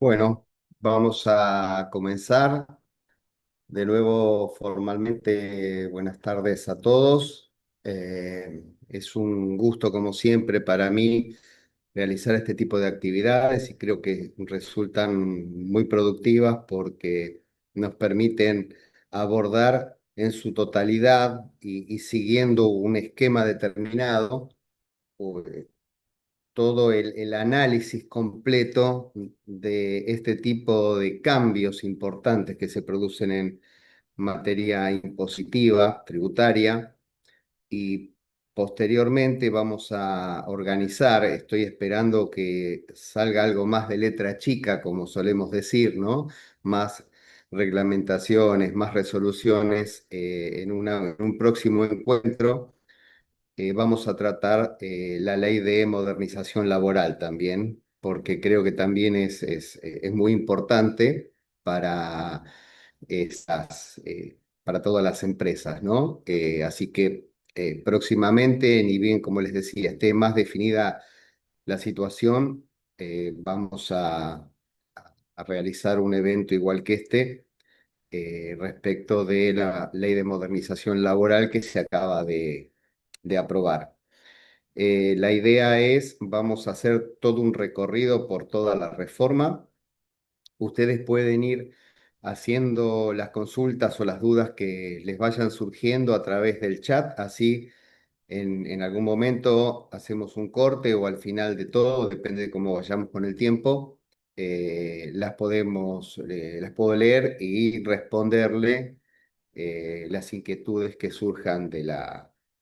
Bueno, vamos a comenzar de nuevo formalmente. Buenas tardes a todos. Es un gusto, como siempre, para mí realizar este tipo de actividades y creo que resultan muy productivas porque nos permiten abordar en su totalidad y siguiendo un esquema determinado todo el análisis completo de este tipo de cambios importantes que se producen en materia impositiva, tributaria, y posteriormente vamos a organizar, estoy esperando que salga algo más de letra chica, como solemos decir, ¿no? Más reglamentaciones, más resoluciones en un próximo encuentro. Vamos a tratar la ley de modernización laboral también, porque creo que también es muy importante para para todas las empresas, ¿no? Así que próximamente, ni bien como les decía, esté más definida la situación, vamos a realizar un evento igual que este respecto de la ley de modernización laboral que se acaba de aprobar. La idea es, vamos a hacer todo un recorrido por toda la reforma. Ustedes pueden ir haciendo las consultas o las dudas que les vayan surgiendo a través del chat, así en algún momento hacemos un corte o al final de todo, depende de cómo vayamos con el tiempo, las puedo leer y responderle las inquietudes que surjan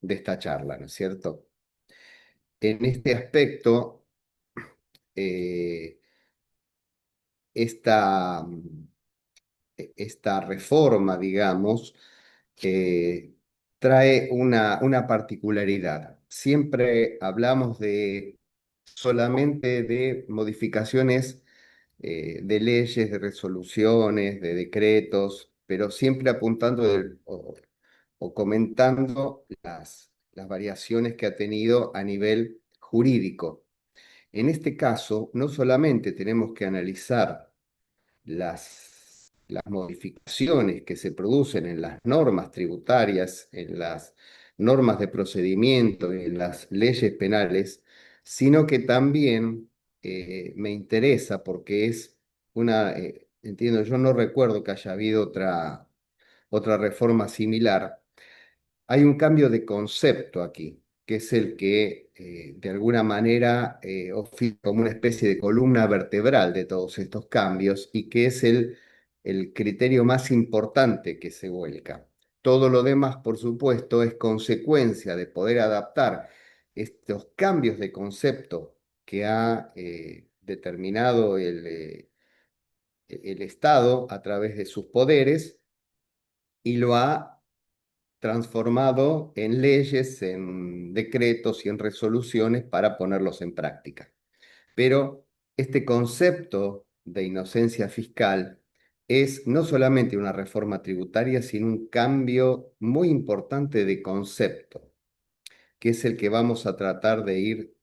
de esta charla, ¿no es cierto? En este aspecto, eh, esta, esta reforma, digamos, eh, trae una particularidad. Siempre hablamos solamente de modificaciones de leyes, de resoluciones, de decretos, pero siempre apuntando o comentando las variaciones que ha tenido a nivel jurídico. En este caso, no solamente tenemos que analizar las modificaciones que se producen en las normas tributarias, en las normas de procedimiento, en las leyes penales, sino que también me interesa porque entiendo, yo no recuerdo que haya habido otra reforma similar. Hay un cambio de concepto aquí, que es el que de alguna manera oficia como una especie de columna vertebral de todos estos cambios y que es el criterio más importante que se vuelca. Todo lo demás, por supuesto, es consecuencia de poder adaptar estos cambios de concepto que ha determinado el Estado a través de sus poderes y lo ha transformado en leyes, en decretos y en resoluciones para ponerlos en práctica. Pero este concepto de inocencia fiscal es no solamente una reforma tributaria, sino un cambio muy importante de concepto, que es el que vamos a tratar de ir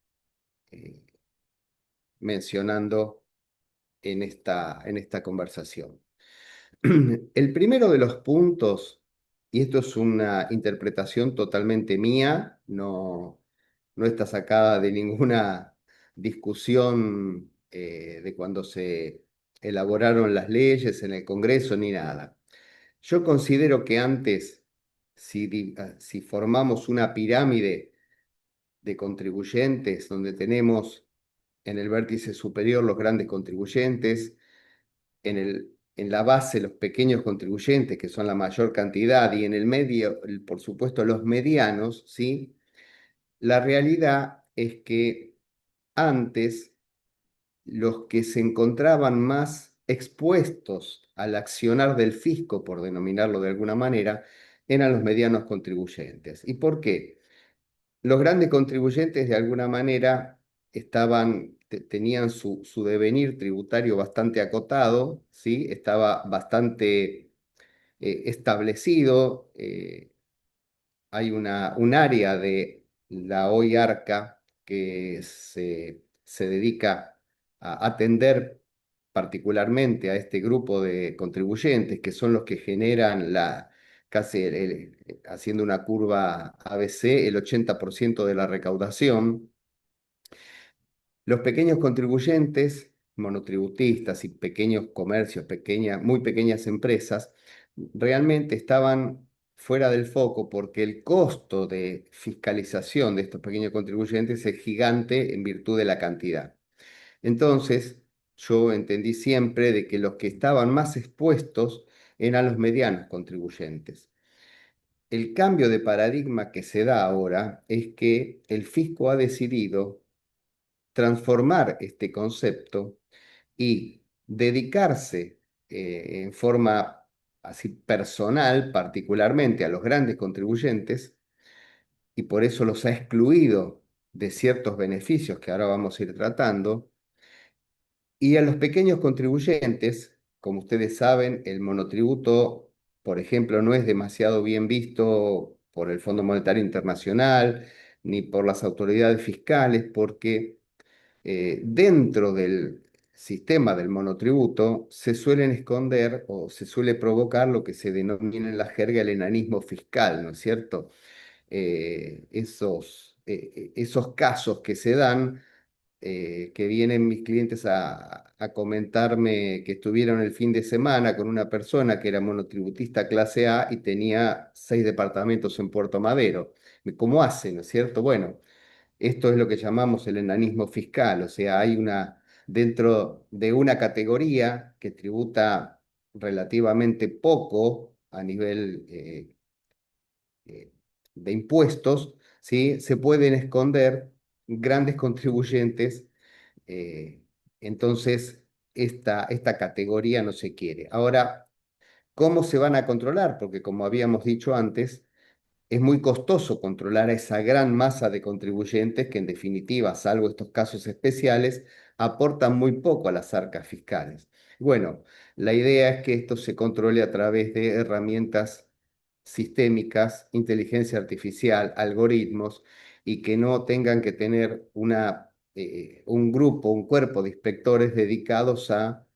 eh, mencionando en esta conversación. El primero de los puntos, y esto es una interpretación totalmente mía, no está sacada de ninguna discusión de cuando se elaboraron las leyes en el Congreso ni nada. Yo considero que antes, si formamos una pirámide de contribuyentes donde tenemos en el vértice superior los grandes contribuyentes, en la base los pequeños contribuyentes, que son la mayor cantidad, y en el medio, por supuesto, los medianos, ¿sí? La realidad es que antes los que se encontraban más expuestos al accionar del fisco, por denominarlo de alguna manera, eran los medianos contribuyentes. ¿Y por qué? Los grandes contribuyentes de alguna manera tenían su devenir tributario bastante acotado, ¿sí? Estaba bastante establecido. Hay un área de la hoy Arca que se dedica a atender particularmente a este grupo de contribuyentes, que son los que generan casi haciendo una curva ABC, el 80% de la recaudación. Los pequeños contribuyentes, monotributistas y pequeños comercios, muy pequeñas empresas, realmente estaban fuera del foco porque el costo de fiscalización de estos pequeños contribuyentes es gigante en virtud de la cantidad. Entonces, yo entendí siempre de que los que estaban más expuestos eran los medianos contribuyentes. El cambio de paradigma que se da ahora es que el fisco ha decidido transformar este concepto y dedicarse en forma así personal, particularmente a los grandes contribuyentes, y por eso los ha excluido de ciertos beneficios que ahora vamos a ir tratando, y a los pequeños contribuyentes, como ustedes saben, el monotributo, por ejemplo, no es demasiado bien visto por el Fondo Monetario Internacional ni por las autoridades fiscales, porque dentro del sistema del monotributo se suelen esconder o se suele provocar lo que se denomina en la jerga el enanismo fiscal, ¿no es cierto? Esos casos que se dan, que vienen mis clientes a comentarme que estuvieron el fin de semana con una persona que era monotributista clase A y tenía 6 departamentos en Puerto Madero. ¿Cómo hace, no es cierto? Bueno, esto es lo que llamamos el enanismo fiscal, o sea, dentro de una categoría que tributa relativamente poco a nivel eh, de impuestos, ¿sí? Se pueden esconder grandes contribuyentes, eh, entonces esta categoría no se quiere. Ahora, ¿cómo se van a controlar? Porque como habíamos dicho antes, es muy costoso controlar a esa gran masa de contribuyentes que en definitiva, salvo estos casos especiales, aportan muy poco a las arcas fiscales. Bueno, la idea es que esto se controle a través de herramientas sistémicas, inteligencia artificial, algoritmos, y que no tengan que tener un grupo, un cuerpo de inspectores dedicados a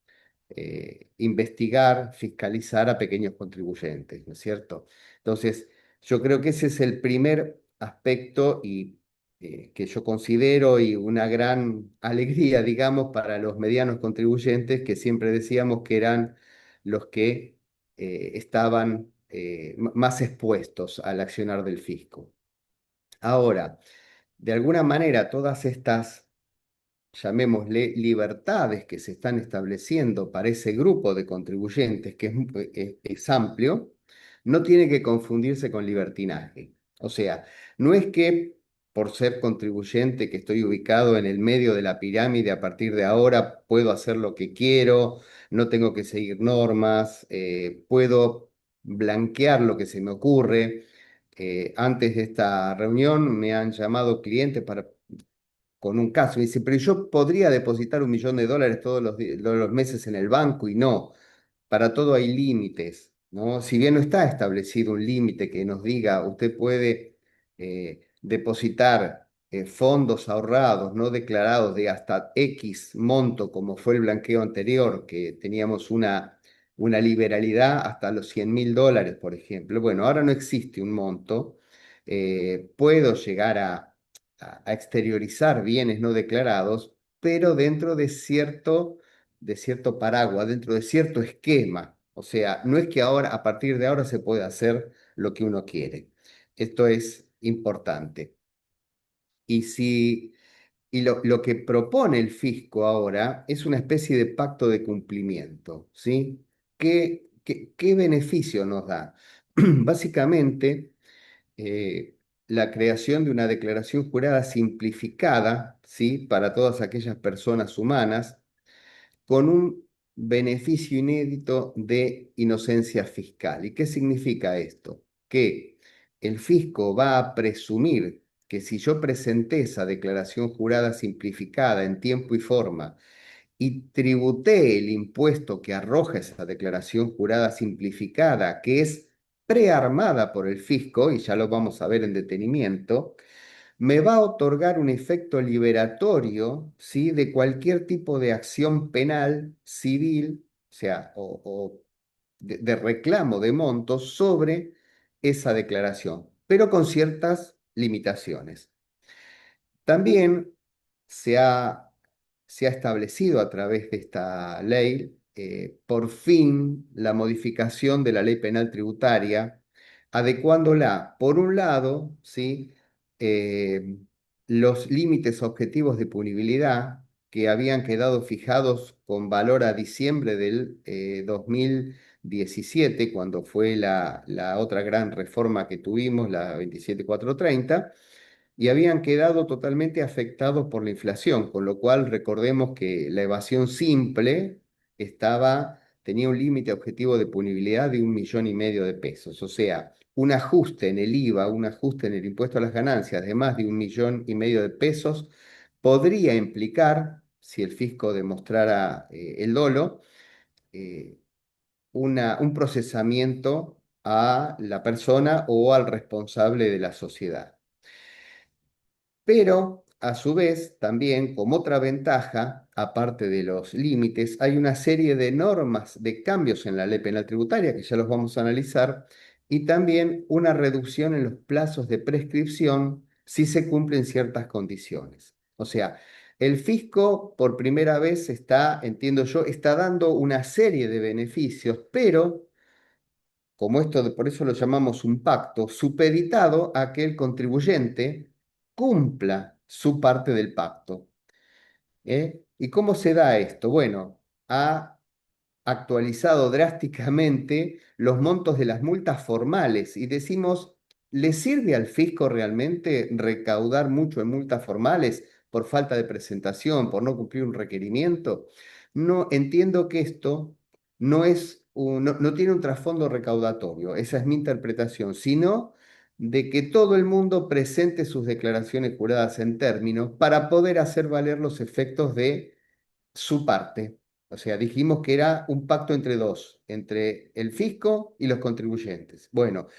investigar, fiscalizar a pequeños contribuyentes, ¿no es cierto? Entonces, yo creo que ese es el primer aspecto y que yo considero y una gran alegría, digamos, para los medianos contribuyentes que siempre decíamos que eran los que estaban más expuestos al accionar del fisco. Ahora, de alguna manera, todas estas llamémosle, libertades que se están estableciendo para ese grupo de contribuyentes, que es amplio, no tiene que confundirse con libertinaje. O sea, no es que por ser contribuyente que estoy ubicado en el medio de la pirámide, a partir de ahora puedo hacer lo que quiero, no tengo que seguir normas, puedo blanquear lo que se me ocurre. Antes de esta reunión me han llamado clientes con un caso. Y dice, pero yo podría depositar $1 millón todos los meses en el banco y no, para todo hay límites, ¿no? Si bien no está establecido un límite que nos diga, usted puede depositar fondos ahorrados, no declarados de hasta X monto, como fue el blanqueo anterior, que teníamos una liberalidad hasta los $100.000, por ejemplo. Bueno, ahora no existe un monto. Puedo llegar a exteriorizar bienes no declarados, pero dentro de cierto paraguas, dentro de cierto esquema. O sea, no es que ahora, a partir de ahora, se puede hacer lo que uno quiere. Esto es importante. Y si lo que propone el fisco ahora es una especie de pacto de cumplimiento, ¿sí? ¿Qué beneficio nos da? Básicamente, la creación de una declaración jurada simplificada, ¿sí? Para todas aquellas personas humanas, con un beneficio inédito de inocencia fiscal. ¿Y qué significa esto? Que el fisco va a presumir que si yo presenté esa declaración jurada simplificada en tiempo y forma y tributé el impuesto que arroja esa declaración jurada simplificada, que es prearmada por el fisco, y ya lo vamos a ver en detenimiento, me va a otorgar un efecto liberatorio, ¿sí? De cualquier tipo de acción penal, civil, o sea, o de reclamo de montos sobre esa declaración, pero con ciertas limitaciones. También se ha, se ha establecido a través de esta ley, por fin, la modificación de la ley penal tributaria, adecuándola, por un lado, ¿sí? eh, los límites objetivos de punibilidad que habían quedado fijados con valor a diciembre del 2017, cuando fue la otra gran reforma que tuvimos, la 27430, y habían quedado totalmente afectados por la inflación, con lo cual recordemos que la evasión simple tenía un límite objetivo de punibilidad de 1,5 millones de pesos. O sea, un ajuste en el IVA, un ajuste en el impuesto a las ganancias de más de 1,5 millones de pesos podría implicar, si el fisco demostrara el dolo, eh, un procesamiento a la persona o al responsable de la sociedad. Pero, a su vez, también como otra ventaja, aparte de los límites, hay una serie de normas, de cambios en la ley penal tributaria, que ya los vamos a analizar, y también una reducción en los plazos de prescripción si se cumplen ciertas condiciones. O sea, el fisco por primera vez está, entiendo yo, está dando una serie de beneficios, pero como esto, por eso lo llamamos un pacto, supeditado a que el contribuyente cumpla su parte del pacto. ¿Eh? ¿Y cómo se da esto? Bueno, ha actualizado drásticamente los montos de las multas formales y decimos, ¿le sirve al fisco realmente recaudar mucho en multas formales por falta de presentación, por no cumplir un requerimiento? No entiendo que esto no tiene un trasfondo recaudatorio, esa es mi interpretación, sino de que todo el mundo presente sus declaraciones juradas en términos para poder hacer valer los efectos de su parte. O sea, dijimos que era un pacto entre dos, entre el fisco y los contribuyentes. Bueno,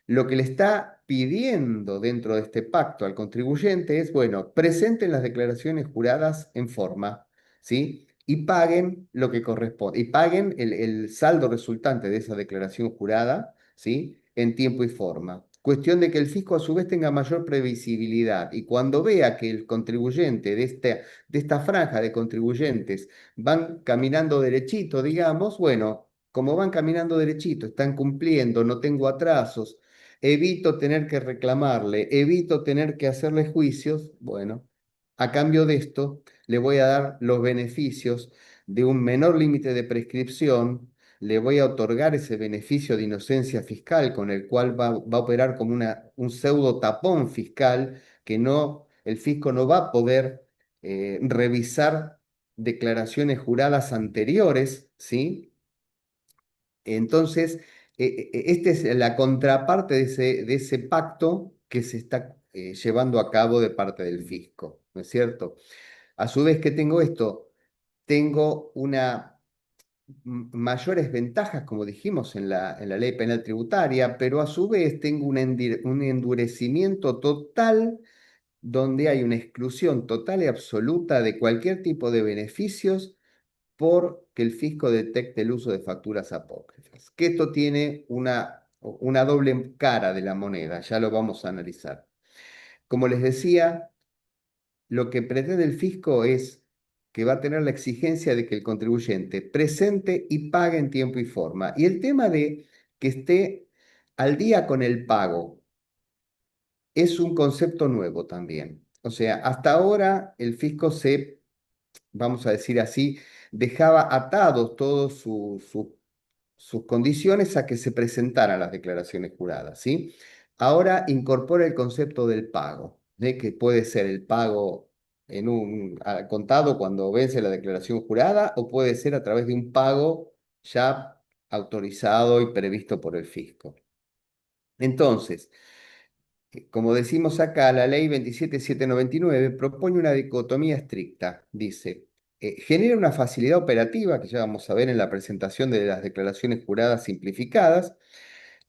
lo que le está pidiendo dentro de este pacto al contribuyente es, bueno, presenten las declaraciones juradas en forma, ¿sí? Y paguen lo que corresponde, y paguen el saldo resultante de esa declaración jurada, ¿sí? En tiempo y forma. Cuestión de que el fisco a su vez tenga mayor previsibilidad y cuando vea que el contribuyente de esta franja de contribuyentes van caminando derechito, digamos, bueno, como van caminando derechito, están cumpliendo, no tengo atrasos, evito tener que reclamarle, evito tener que hacerle juicios, bueno, a cambio de esto le voy a dar los beneficios de un menor límite de prescripción, le voy a otorgar ese beneficio de inocencia fiscal con el cual va a operar como un pseudo tapón fiscal que el fisco no va a poder revisar declaraciones juradas anteriores, ¿sí? Entonces, esta es la contraparte de ese pacto que se está llevando a cabo de parte del fisco, ¿no es cierto? A su vez que tengo esto, tengo mayores ventajas, como dijimos en la ley penal tributaria, pero a su vez tengo un endurecimiento total donde hay una exclusión total y absoluta de cualquier tipo de beneficios porque el fisco detecte el uso de facturas apócrifas. Que esto tiene una doble cara de la moneda, ya lo vamos a analizar. Como les decía, lo que pretende el fisco es que va a tener la exigencia de que el contribuyente presente y pague en tiempo y forma. Y el tema de que esté al día con el pago es un concepto nuevo también. O sea, hasta ahora el fisco vamos a decir así, dejaba atados todos sus condiciones a que se presentaran las declaraciones juradas, ¿sí? Ahora incorpora el concepto del pago, de que puede ser el pago contado cuando vence la declaración jurada o puede ser a través de un pago ya autorizado y previsto por el fisco. Entonces, como decimos acá, la ley 27799 propone una dicotomía estricta. Dice, genera una facilidad operativa, que ya vamos a ver en la presentación de las declaraciones juradas simplificadas,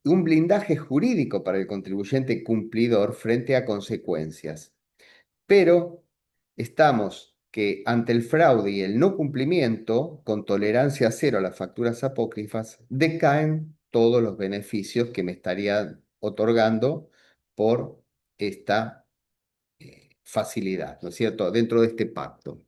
un blindaje jurídico para el contribuyente cumplidor frente a consecuencias. pero estamos que ante el fraude y el no cumplimiento, con tolerancia cero a las facturas apócrifas, decaen todos los beneficios que me estarían otorgando por esta facilidad, ¿no es cierto?, dentro de este pacto.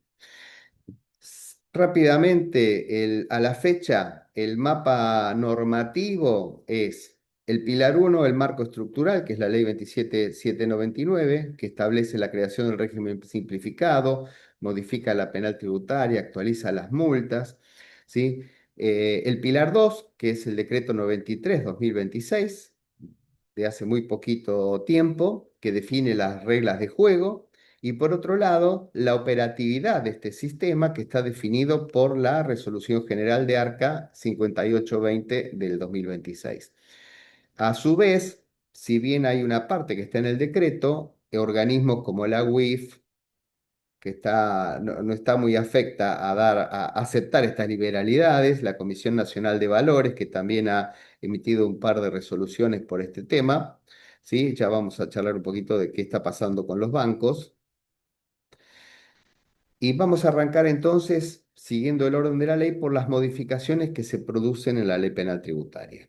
Rápidamente, a la fecha, el mapa normativo es el pilar uno, el marco estructural, que es la ley 27799, que establece la creación del régimen simplificado, modifica la penal tributaria, actualiza las multas, ¿sí? El pilar 2, que es el decreto 93/2026, de hace muy poquito tiempo, que define las reglas de juego. Y por otro lado, la operatividad de este sistema que está definido por la Resolución General de ARCA 5820 del 2026. A su vez, si bien hay una parte que está en el decreto, organismos como la UIF, que no está muy afecta a aceptar estas liberalidades, la Comisión Nacional de Valores, que también ha emitido un par de resoluciones por este tema, ¿sí? Ya vamos a charlar un poquito de qué está pasando con los bancos. Y vamos a arrancar entonces, siguiendo el orden de la ley, por las modificaciones que se producen en la ley penal tributaria.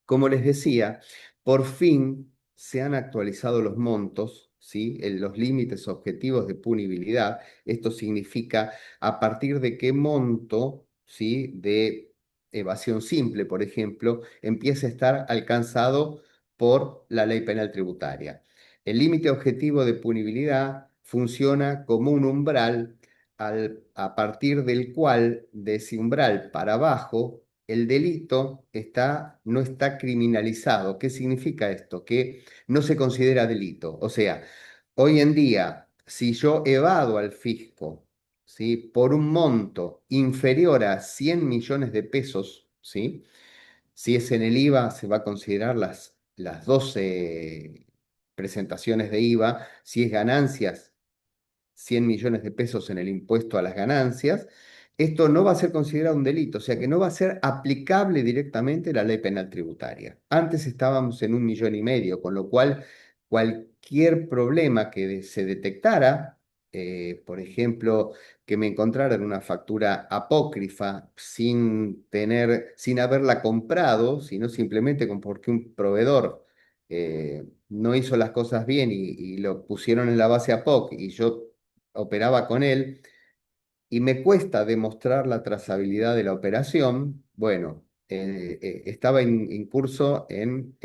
Como les decía, por fin se han actualizado los montos, ¿sí? Los límites objetivos de punibilidad. Esto significa a partir de qué monto, ¿sí?, de evasión simple, por ejemplo, empieza a estar alcanzado por la ley penal tributaria. El límite objetivo de punibilidad funciona como un umbral a partir del cual, de ese umbral para abajo, el delito no está criminalizado. ¿Qué significa esto? Que no se considera delito. O sea, hoy en día, si yo evado al fisco, ¿sí?, por un monto inferior a 100 millones de pesos, ¿sí?, si es en el IVA, se va a considerar las 12 presentaciones de IVA. Si es ganancias, 100 millones de pesos en el impuesto a las ganancias, esto no va a ser considerado un delito, o sea que no va a ser aplicable directamente la ley penal tributaria. Antes estábamos en 1,5 millones, con lo cual cualquier problema que se detectara, por ejemplo, que me encontrara en una factura apócrifa sin haberla comprado, sino simplemente porque un proveedor no hizo las cosas bien y lo pusieron en la base APOC y yo operaba con él y me cuesta demostrar la trazabilidad de la operación, bueno, estaba incurso en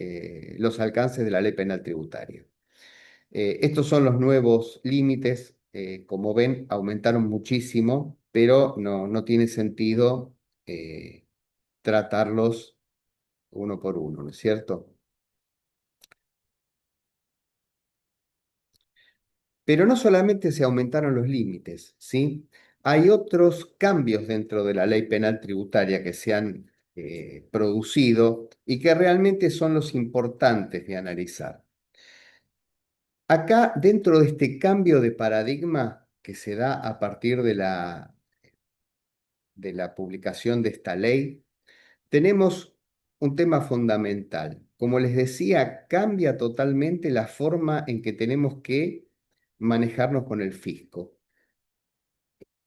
los alcances de la ley penal tributaria. Estos son los nuevos límites. Como ven, aumentaron muchísimo, pero no tiene sentido tratarlos uno por uno, ¿no es cierto? Pero no solamente se aumentaron los límites, ¿sí? Hay otros cambios dentro de la ley penal tributaria que se han producido y que realmente son los importantes de analizar. Acá, dentro de este cambio de paradigma que se da a partir de la publicación de esta ley, tenemos un tema fundamental. Como les decía, cambia totalmente la forma en que tenemos que manejarnos con el fisco.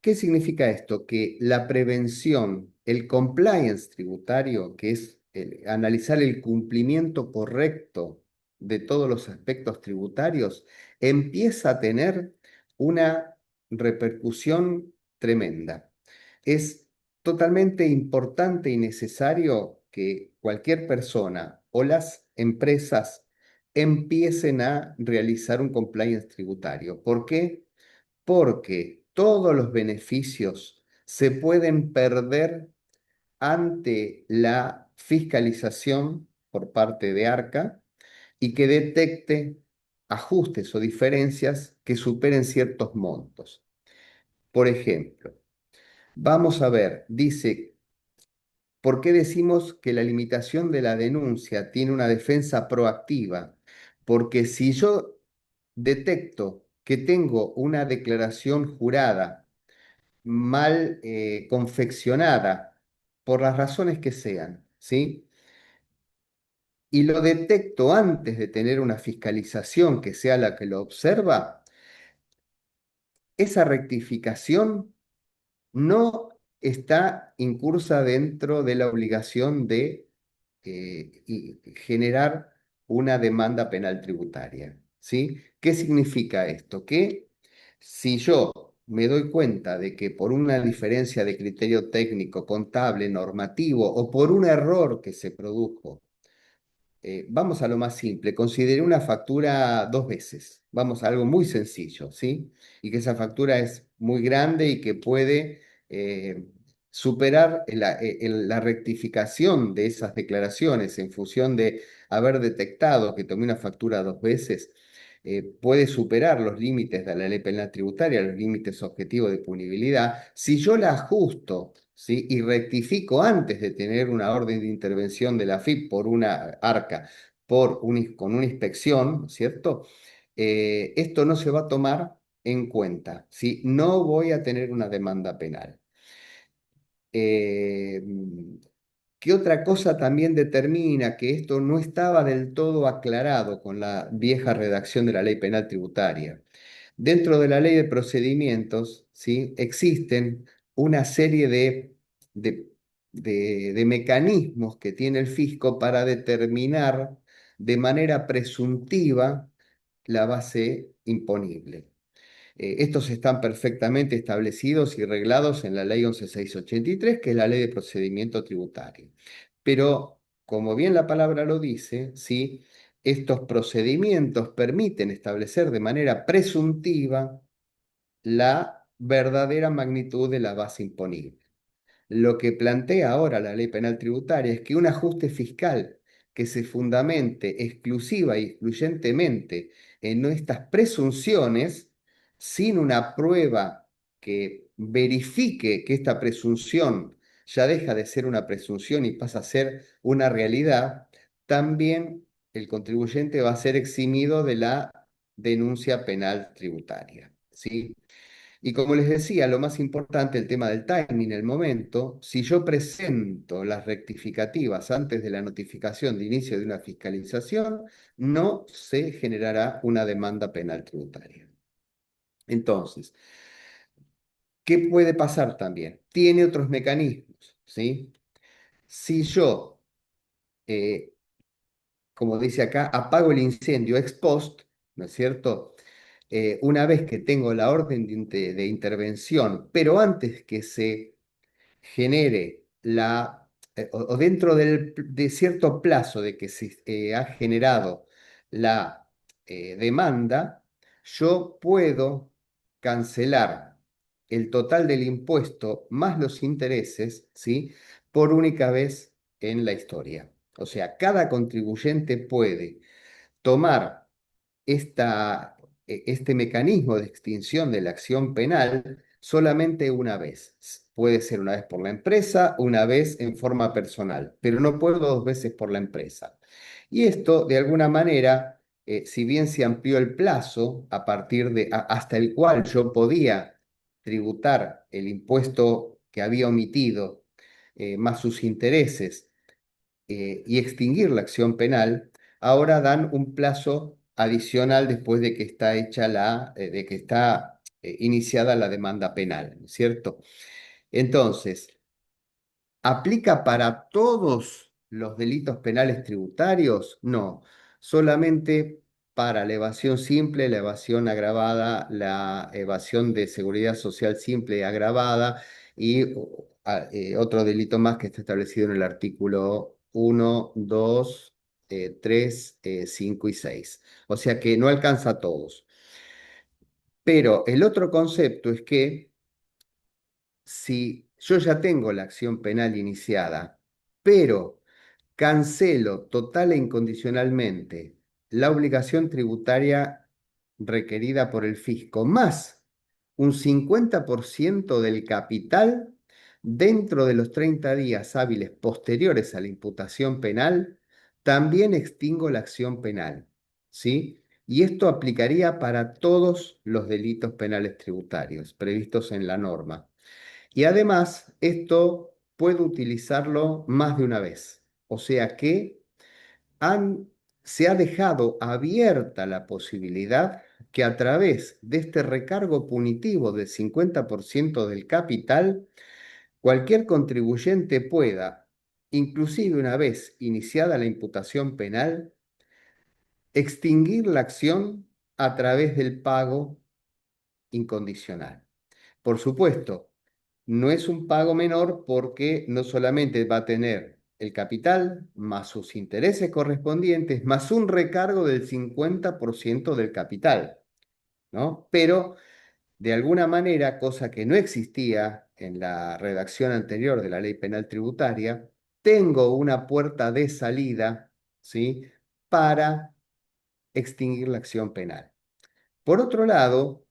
¿Qué significa esto? Que la prevención, el compliance tributario, que es analizar el cumplimiento correcto de todos los aspectos tributarios, empieza a tener una repercusión tremenda. Es totalmente importante y necesario que cualquier persona o las empresas empiecen a realizar un compliance tributario. ¿Por qué? Porque todos los beneficios se pueden perder ante la fiscalización por parte de ARCA y que detecte ajustes o diferencias que superen ciertos montos. Por ejemplo, vamos a ver, dice, ¿por qué decimos que la limitación de la denuncia tiene una defensa proactiva? Porque si yo detecto que tengo una declaración jurada mal confeccionada, por las razones que sean, ¿sí?, y lo detecto antes de tener una fiscalización que sea la que lo observa, esa rectificación no está incursa dentro de la obligación de generar una demanda penal tributaria. ¿Sí? ¿Qué significa esto? Que si yo me doy cuenta de que por una diferencia de criterio técnico, contable, normativo o por un error que se produjo, vamos a lo más simple, consideré una factura dos veces, vamos a algo muy sencillo, ¿sí? Y que esa factura es muy grande y que puede superar la rectificación de esas declaraciones en función de haber detectado que tomé una factura dos veces, puede superar los límites de la ley penal tributaria, los límites objetivos de punibilidad. Si yo la ajusto, ¿sí? Y rectifico antes de tener una orden de intervención de la AFIP por una ARCA, con una inspección, ¿no es cierto? Esto no se va a tomar en cuenta, ¿sí? No voy a tener una demanda penal. Eh, ¿Qué otra cosa también determina que esto no estaba del todo aclarado con la vieja redacción de la ley penal tributaria? Dentro de la ley de procedimientos, ¿sí? Existen una serie de, de mecanismos que tiene el fisco para determinar de manera presuntiva la base imponible. Estos están perfectamente establecidos y reglados en la ley 11683, que es la ley de procedimiento tributario. Pero, como bien la palabra lo dice, ¿sí? Estos procedimientos permiten establecer de manera presuntiva la verdadera magnitud de la base imponible. Lo que plantea ahora la ley penal tributaria es que un ajuste fiscal que se fundamente exclusiva y excluyentemente en estas presunciones, sin una prueba que verifique que esta presunción ya deja de ser una presunción y pasa a ser una realidad, también el contribuyente va a ser eximido de la denuncia penal tributaria. ¿Sí? Y como les decía, lo más importante, el tema del timing, el momento, si yo presento las rectificativas antes de la notificación de inicio de una fiscalización, no se generará una demanda penal tributaria. Entonces, ¿qué puede pasar también? Tiene otros mecanismos, ¿sí? Si yo, eh, como dice acá, apago el incendio ex post, ¿no es cierto? Una vez que tengo la orden de intervención, pero antes que se genere o dentro de cierto plazo de que se ha generado la demanda, yo puedo cancelar el total del impuesto más los intereses, ¿sí? Por única vez en la historia. O sea, cada contribuyente puede tomar este mecanismo de extinción de la acción penal solamente una vez. Puede ser una vez por la empresa, una vez en forma personal, pero no puedo dos veces por la empresa. Y esto, de alguna manera, si bien se amplió el plazo a partir hasta el cual yo podía tributar el impuesto que había omitido, más sus intereses, y extinguir la acción penal, ahora dan un plazo adicional después de que está hecha de que está iniciada la demanda penal, ¿no es cierto? Entonces, ¿aplica para todos los delitos penales tributarios? No, solamente para la evasión simple, la evasión agravada, la evasión de seguridad social simple agravada y otro delito más que está establecido en el artículo 1, 2, 3, 5 y 6. O sea que no alcanza a todos. Pero el otro concepto es que si yo ya tengo la acción penal iniciada, pero cancelo total e incondicionalmente la obligación tributaria requerida por el fisco, más un 50% del capital dentro de los 30 días hábiles posteriores a la imputación penal, también extingo la acción penal, ¿sí? Y esto aplicaría para todos los delitos penales tributarios previstos en la norma. Y además, esto puedo utilizarlo más de una vez. O sea que se ha dejado abierta la posibilidad que a través de este recargo punitivo del 50% del capital, cualquier contribuyente pueda, inclusive una vez iniciada la imputación penal, extinguir la acción a través del pago incondicional. Por supuesto, no es un pago menor porque no solamente va a tener el capital, más sus intereses correspondientes, más un recargo del 50% del capital, ¿no? Pero de alguna manera, cosa que no existía en la redacción anterior de la ley penal tributaria, tengo una puerta de salida, ¿sí? Para extinguir la acción penal. Por otro lado,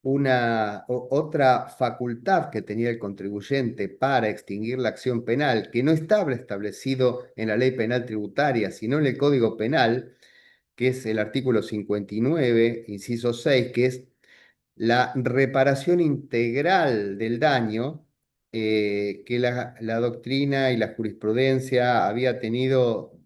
otra facultad que tenía el contribuyente para extinguir la acción penal, que no estaba establecido en la ley penal tributaria, sino en el Código Penal, que es el artículo 59, inciso 6, que es la reparación integral del daño, que la doctrina y la jurisprudencia había tenido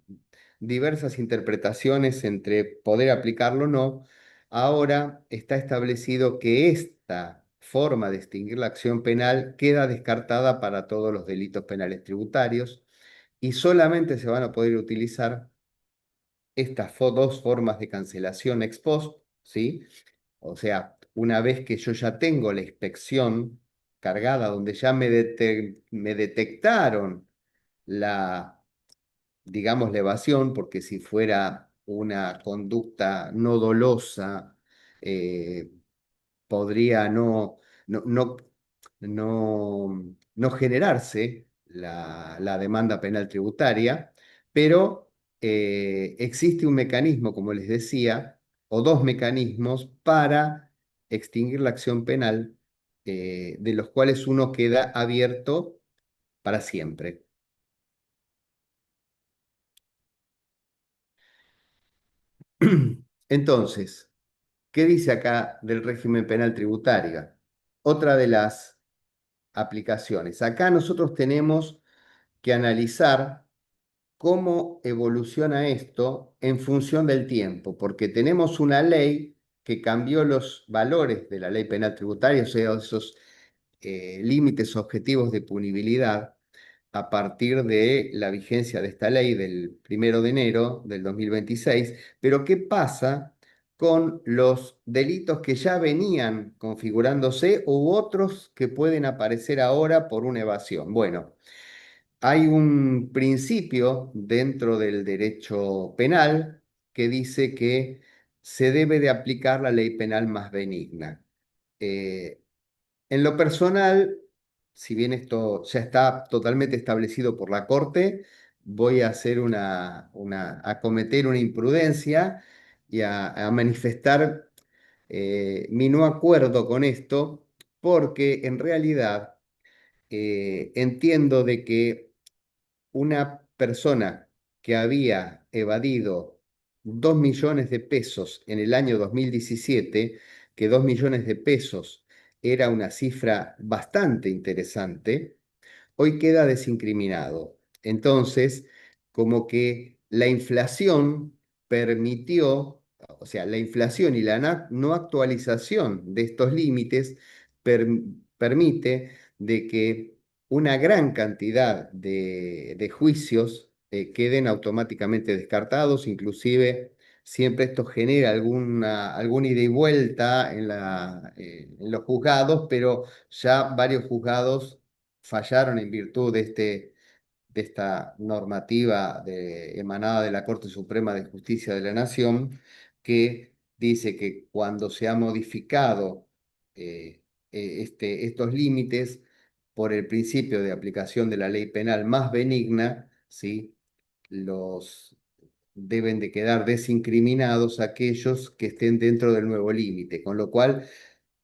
diversas interpretaciones entre poder aplicarlo o no. Ahora está establecido que esta forma de extinguir la acción penal queda descartada para todos los delitos penales tributarios y solamente se van a poder utilizar estas dos formas de cancelación ex post, ¿sí? O sea, una vez que yo ya tengo la inspección cargada, donde ya me detectaron la, digamos, la evasión, porque si fuera una conducta no dolosa, eh, podría no generarse la demanda penal tributaria, pero existe un mecanismo, como les decía, o dos mecanismos para extinguir la acción penal, de los cuales uno queda abierto para siempre. Entonces, ¿qué dice acá del régimen penal tributario? Otra de las aplicaciones. Acá nosotros tenemos que analizar cómo evoluciona esto en función del tiempo, porque tenemos una ley que cambió los valores de la ley penal tributaria, o sea, esos límites objetivos de punibilidad a partir de la vigencia de esta ley del 1 de enero del 2026. Pero ¿qué pasa con los delitos que ya venían configurándose u otros que pueden aparecer ahora por una evasión? Bueno, hay un principio dentro del derecho penal que dice que se debe de aplicar la ley penal más benigna. Eh, en lo personal, si bien esto ya está totalmente establecido por la Corte, voy a hacer a cometer una imprudencia y a manifestar mi no acuerdo con esto, porque en realidad entiendo de que una persona que había evadido 2 millones de pesos en el año 2017, que 2 millones de pesos era una cifra bastante interesante, hoy queda desincriminado. Entonces, como que la inflación permitió, o sea, la inflación y la no actualización de estos límites permite de que una gran cantidad de juicios queden automáticamente descartados, inclusive siempre esto genera alguna ida y vuelta en los juzgados, pero ya varios juzgados fallaron en virtud de esta normativa emanada de la Corte Suprema de Justicia de la Nación, que dice que cuando se ha modificado estos límites por el principio de aplicación de la ley penal más benigna, ¿sí? los deben de quedar desincriminados aquellos que estén dentro del nuevo límite, con lo cual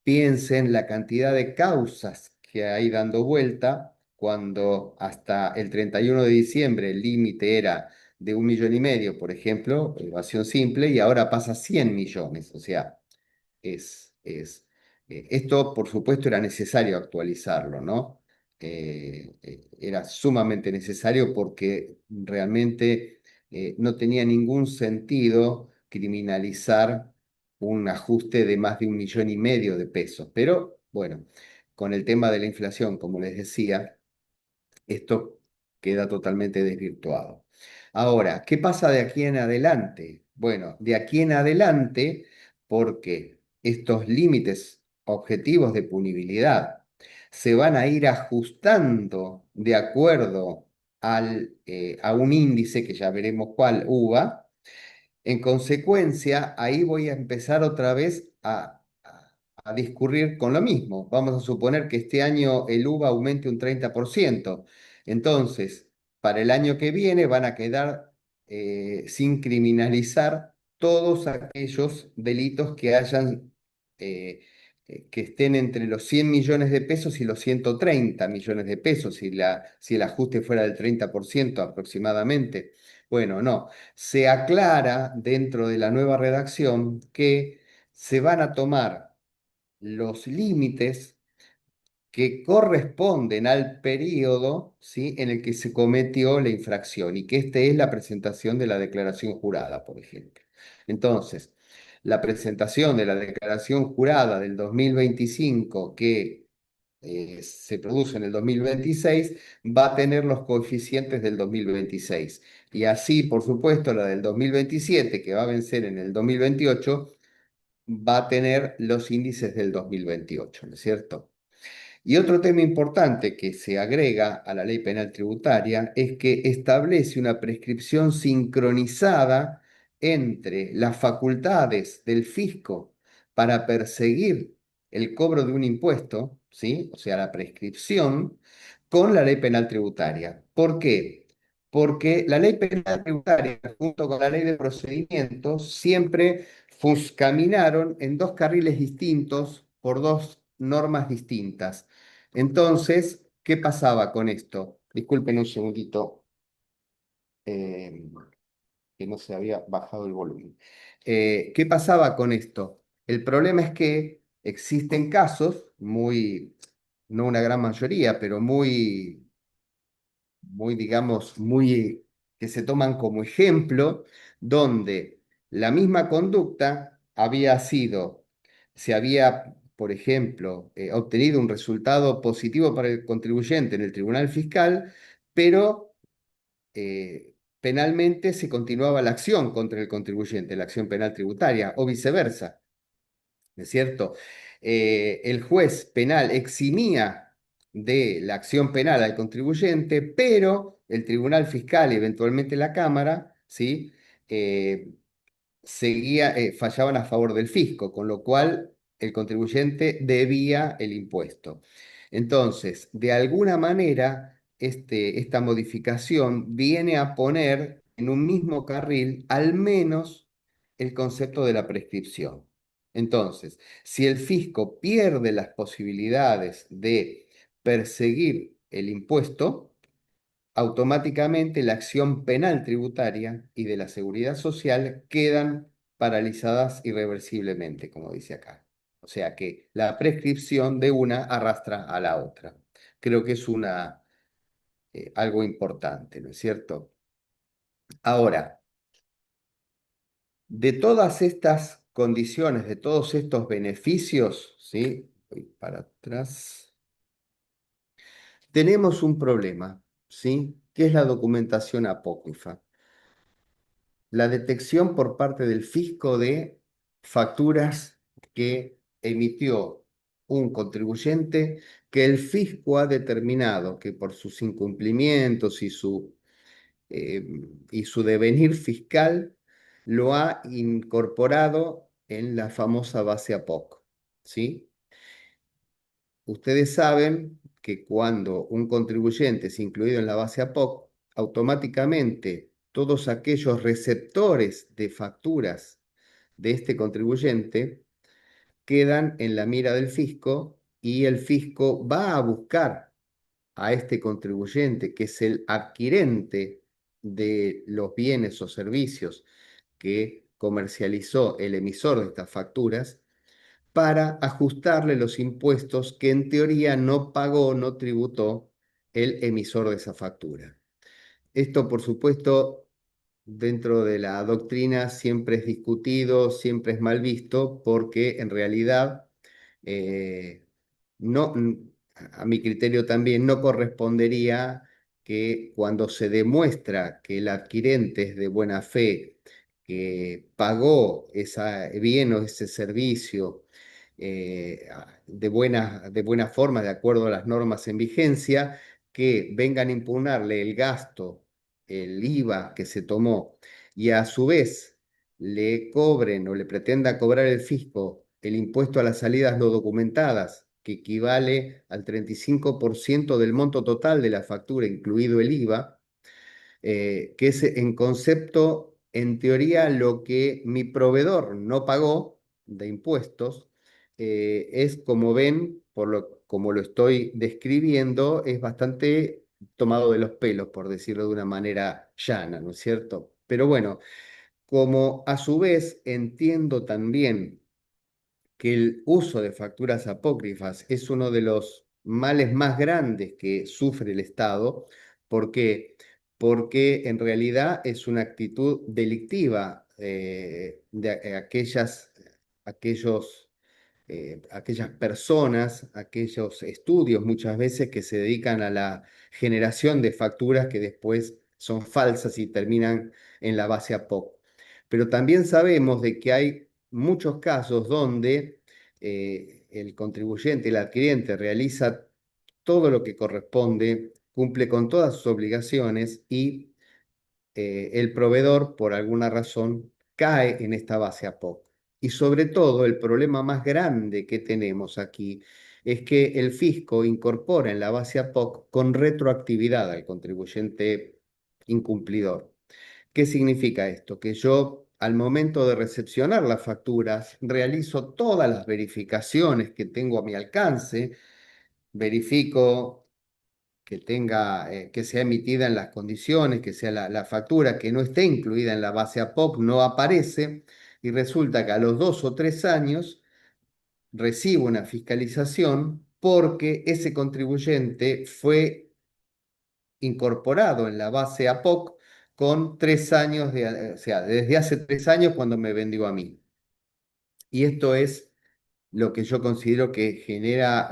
piensen la cantidad de causas que hay dando vuelta cuando hasta el 31 de diciembre el límite era de 1,5 millones, por ejemplo, evasión simple, y ahora pasa a 100 millones. O sea, esto, por supuesto, era necesario actualizarlo, ¿no? Era sumamente necesario porque realmente no tenía ningún sentido criminalizar un ajuste de más de 1,5 millones de pesos. Pero bueno, con el tema de la inflación, como les decía, esto queda totalmente desvirtuado. Ahora, ¿qué pasa de aquí en adelante? Bueno, de aquí en adelante, porque estos límites objetivos de punibilidad se van a ir ajustando de acuerdo a un índice que ya veremos cuál, UVA. En consecuencia, ahí voy a empezar otra vez a discurrir con lo mismo. Vamos a suponer que este año el UVA aumente un 30%. Entonces, para el año que viene van a quedar sin criminalizar todos aquellos delitos que hayan, que estén entre los 100 millones de pesos y los 130 millones de pesos, si el ajuste fuera del 30% aproximadamente. Bueno, no. Se aclara dentro de la nueva redacción que se van a tomar los límites que corresponden al periodo, ¿sí?, en el que se cometió la infracción y que este es la presentación de la declaración jurada, por ejemplo. Entonces, la presentación de la declaración jurada del 2025 que se produce en el 2026 va a tener los coeficientes del 2026. Y así, por supuesto, la del 2027, que va a vencer en el 2028, va a tener los índices del 2028, ¿no es cierto? Y otro tema importante que se agrega a la ley penal tributaria es que establece una prescripción sincronizada entre las facultades del fisco para perseguir el cobro de un impuesto, ¿sí? O sea, la prescripción, con la ley penal tributaria. ¿Por qué? Porque la ley penal tributaria, junto con la ley de procedimientos, siempre caminaron en dos carriles distintos por dos normas distintas. Entonces, ¿qué pasaba con esto? Disculpen un segundito, eh, que no se había bajado el volumen. ¿Qué pasaba con esto? El problema es que existen casos muy, no una gran mayoría, pero muy, digamos, muy que se toman como ejemplo, donde la misma conducta había sido, se había, por ejemplo, obtenido un resultado positivo para el contribuyente en el tribunal fiscal, pero penalmente se continuaba la acción contra el contribuyente, la acción penal tributaria, o viceversa. ¿No es cierto? El juez penal eximía de la acción penal al contribuyente, pero el tribunal fiscal y eventualmente la Cámara, ¿sí?, Eh, fallaban a favor del fisco, con lo cual el contribuyente debía el impuesto. Entonces, de alguna manera, esta modificación viene a poner en un mismo carril al menos el concepto de la prescripción. Entonces, si el fisco pierde las posibilidades de perseguir el impuesto, automáticamente la acción penal tributaria y de la seguridad social quedan paralizadas irreversiblemente, como dice acá. O sea que la prescripción de una arrastra a la otra. Creo que es algo importante, ¿no es cierto? Ahora, de todas estas condiciones, de todos estos beneficios, ¿sí? Voy para atrás. Tenemos un problema, ¿sí? Que es la documentación apócrifa. La detección por parte del fisco de facturas que emitió un contribuyente que el fisco ha determinado que por sus incumplimientos eh, y su devenir fiscal lo ha incorporado en la famosa base APOC, ¿sí? Ustedes saben que cuando un contribuyente es incluido en la base APOC, automáticamente todos aquellos receptores de facturas de este contribuyente quedan en la mira del fisco y el fisco va a buscar a este contribuyente, que es el adquirente de los bienes o servicios que comercializó el emisor de estas facturas, para ajustarle los impuestos que en teoría no pagó, no tributó el emisor de esa factura. Esto, por supuesto, dentro de la doctrina siempre es discutido, siempre es mal visto, porque en realidad eh, no, a mi criterio también no correspondería que cuando se demuestra que el adquirente es de buena fe, que pagó ese bien o ese servicio de buena forma, de acuerdo a las normas en vigencia, que vengan a impugnarle el gasto, el IVA que se tomó, y a su vez le cobren o le pretenda cobrar el fisco el impuesto a las salidas no documentadas, que equivale al 35% del monto total de la factura, incluido el IVA, que es en concepto, en teoría, lo que mi proveedor no pagó de impuestos, es como ven, como lo estoy describiendo, es bastante tomado de los pelos, por decirlo de una manera llana, ¿no es cierto? Pero bueno, como a su vez entiendo también que el uso de facturas apócrifas es uno de los males más grandes que sufre el Estado. ¿Por qué? Porque en realidad es una actitud delictiva de aquellos aquellas personas, aquellos estudios muchas veces que se dedican a la generación de facturas que después son falsas y terminan en la base APOC. Pero también sabemos de que hay muchos casos donde el contribuyente, el adquiriente, realiza todo lo que corresponde, cumple con todas sus obligaciones y el proveedor, por alguna razón, cae en esta base APOC. Y sobre todo, el problema más grande que tenemos aquí es que el fisco incorpora en la base APOC con retroactividad al contribuyente incumplidor. ¿Qué significa esto? Que yo, al momento de recepcionar las facturas, realizo todas las verificaciones que tengo a mi alcance, verifico que sea emitida en las condiciones, que sea la factura, que no esté incluida en la base APOC, no aparece, y resulta que a los 2 o 3 años recibo una fiscalización porque ese contribuyente fue incorporado en la base APOC con 3 años o sea, desde hace 3 años cuando me vendió a mí. Y esto es lo que yo considero que genera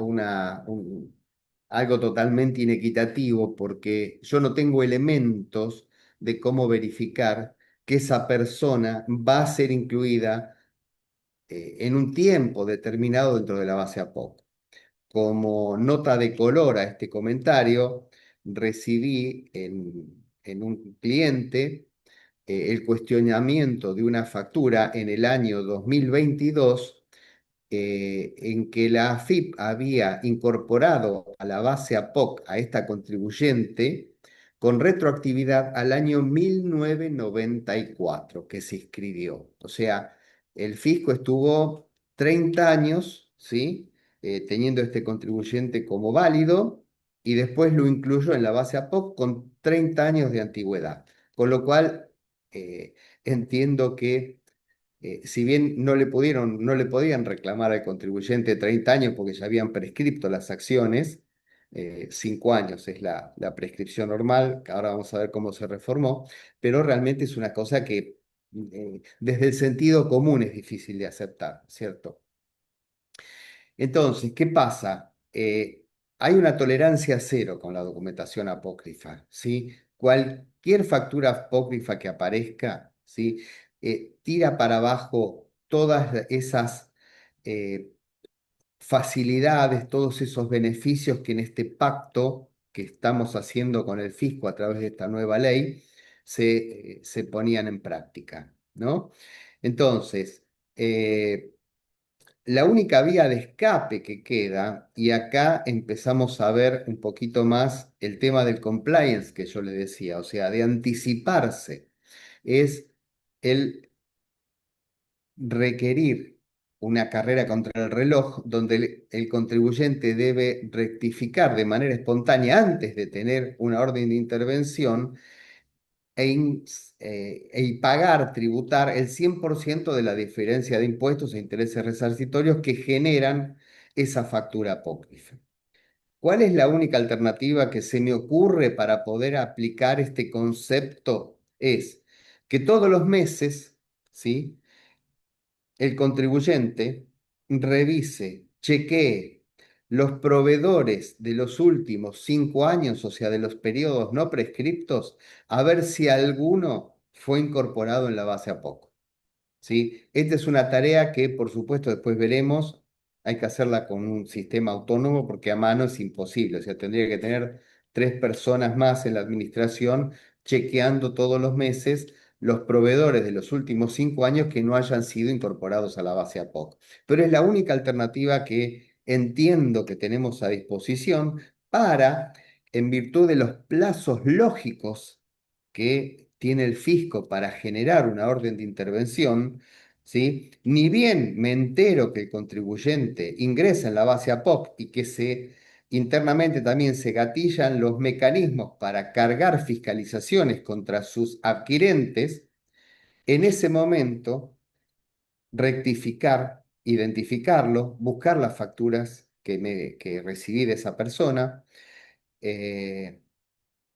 algo totalmente inequitativo, porque yo no tengo elementos de cómo verificar que esa persona va a ser incluida en un tiempo determinado dentro de la base APOC. Como nota de color a este comentario, recibí en un cliente el cuestionamiento de una factura en el año 2022 en que la AFIP había incorporado a la base APOC a esta contribuyente con retroactividad al año 1994 que se inscribió. O sea, el fisco estuvo 30 años, ¿sí? Teniendo este contribuyente como válido y después lo incluyó en la base APOC con 30 años de antigüedad. Con lo cual, entiendo que si bien no le podían reclamar al contribuyente 30 años porque ya habían prescripto las acciones, 5 años es la prescripción normal, que ahora vamos a ver cómo se reformó, pero realmente es una cosa que desde el sentido común es difícil de aceptar, ¿cierto? Entonces, ¿qué pasa? Hay una tolerancia cero con la documentación apócrifa, ¿sí? Cualquier factura apócrifa que aparezca, ¿sí? Tira para abajo todas esas eh, facilidades, todos esos beneficios que en este pacto que estamos haciendo con el fisco a través de esta nueva ley se ponían en práctica, ¿no? Entonces, la única vía de escape que queda, y acá empezamos a ver un poquito más el tema del compliance que yo le decía, o sea, de anticiparse, es el requerir una carrera contra el reloj donde el contribuyente debe rectificar de manera espontánea antes de tener una orden de intervención y pagar, tributar el 100% de la diferencia de impuestos e intereses resarcitorios que generan esa factura apócrifa. ¿Cuál es la única alternativa que se me ocurre para poder aplicar este concepto? Es que todos los meses, ¿sí? El contribuyente revise, chequee los proveedores de los últimos 5 años, o sea, de los periodos no prescriptos, a ver si alguno fue incorporado en la base a poco. ¿Sí? Esta es una tarea que, por supuesto, después veremos. Hay que hacerla con un sistema autónomo porque a mano es imposible. O sea, tendría que tener 3 personas más en la administración chequeando todos los meses los proveedores de los últimos 5 años que no hayan sido incorporados a la base APOC. Pero es la única alternativa que entiendo que tenemos a disposición para, en virtud de los plazos lógicos que tiene el fisco para generar una orden de intervención, ¿sí? Ni bien me entero que el contribuyente ingresa en la base APOC y que internamente también se gatillan los mecanismos para cargar fiscalizaciones contra sus adquirentes, en ese momento rectificar, identificarlo, buscar las facturas que recibí de esa persona, eh,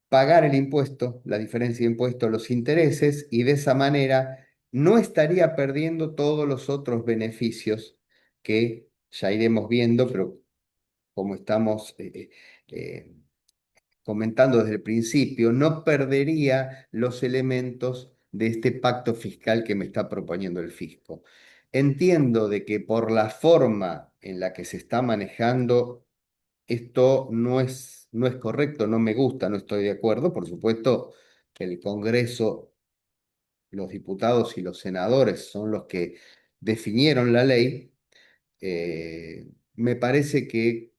pagar el impuesto, la diferencia de impuesto, los intereses, y de esa manera no estaría perdiendo todos los otros beneficios que ya iremos viendo, pero como estamos comentando desde el principio, no perdería los elementos de este pacto fiscal que me está proponiendo el fisco. Entiendo de que por la forma en la que se está manejando esto no es correcto, no me gusta, no estoy de acuerdo. Por supuesto que el Congreso, los diputados y los senadores son los que definieron la ley. Me parece que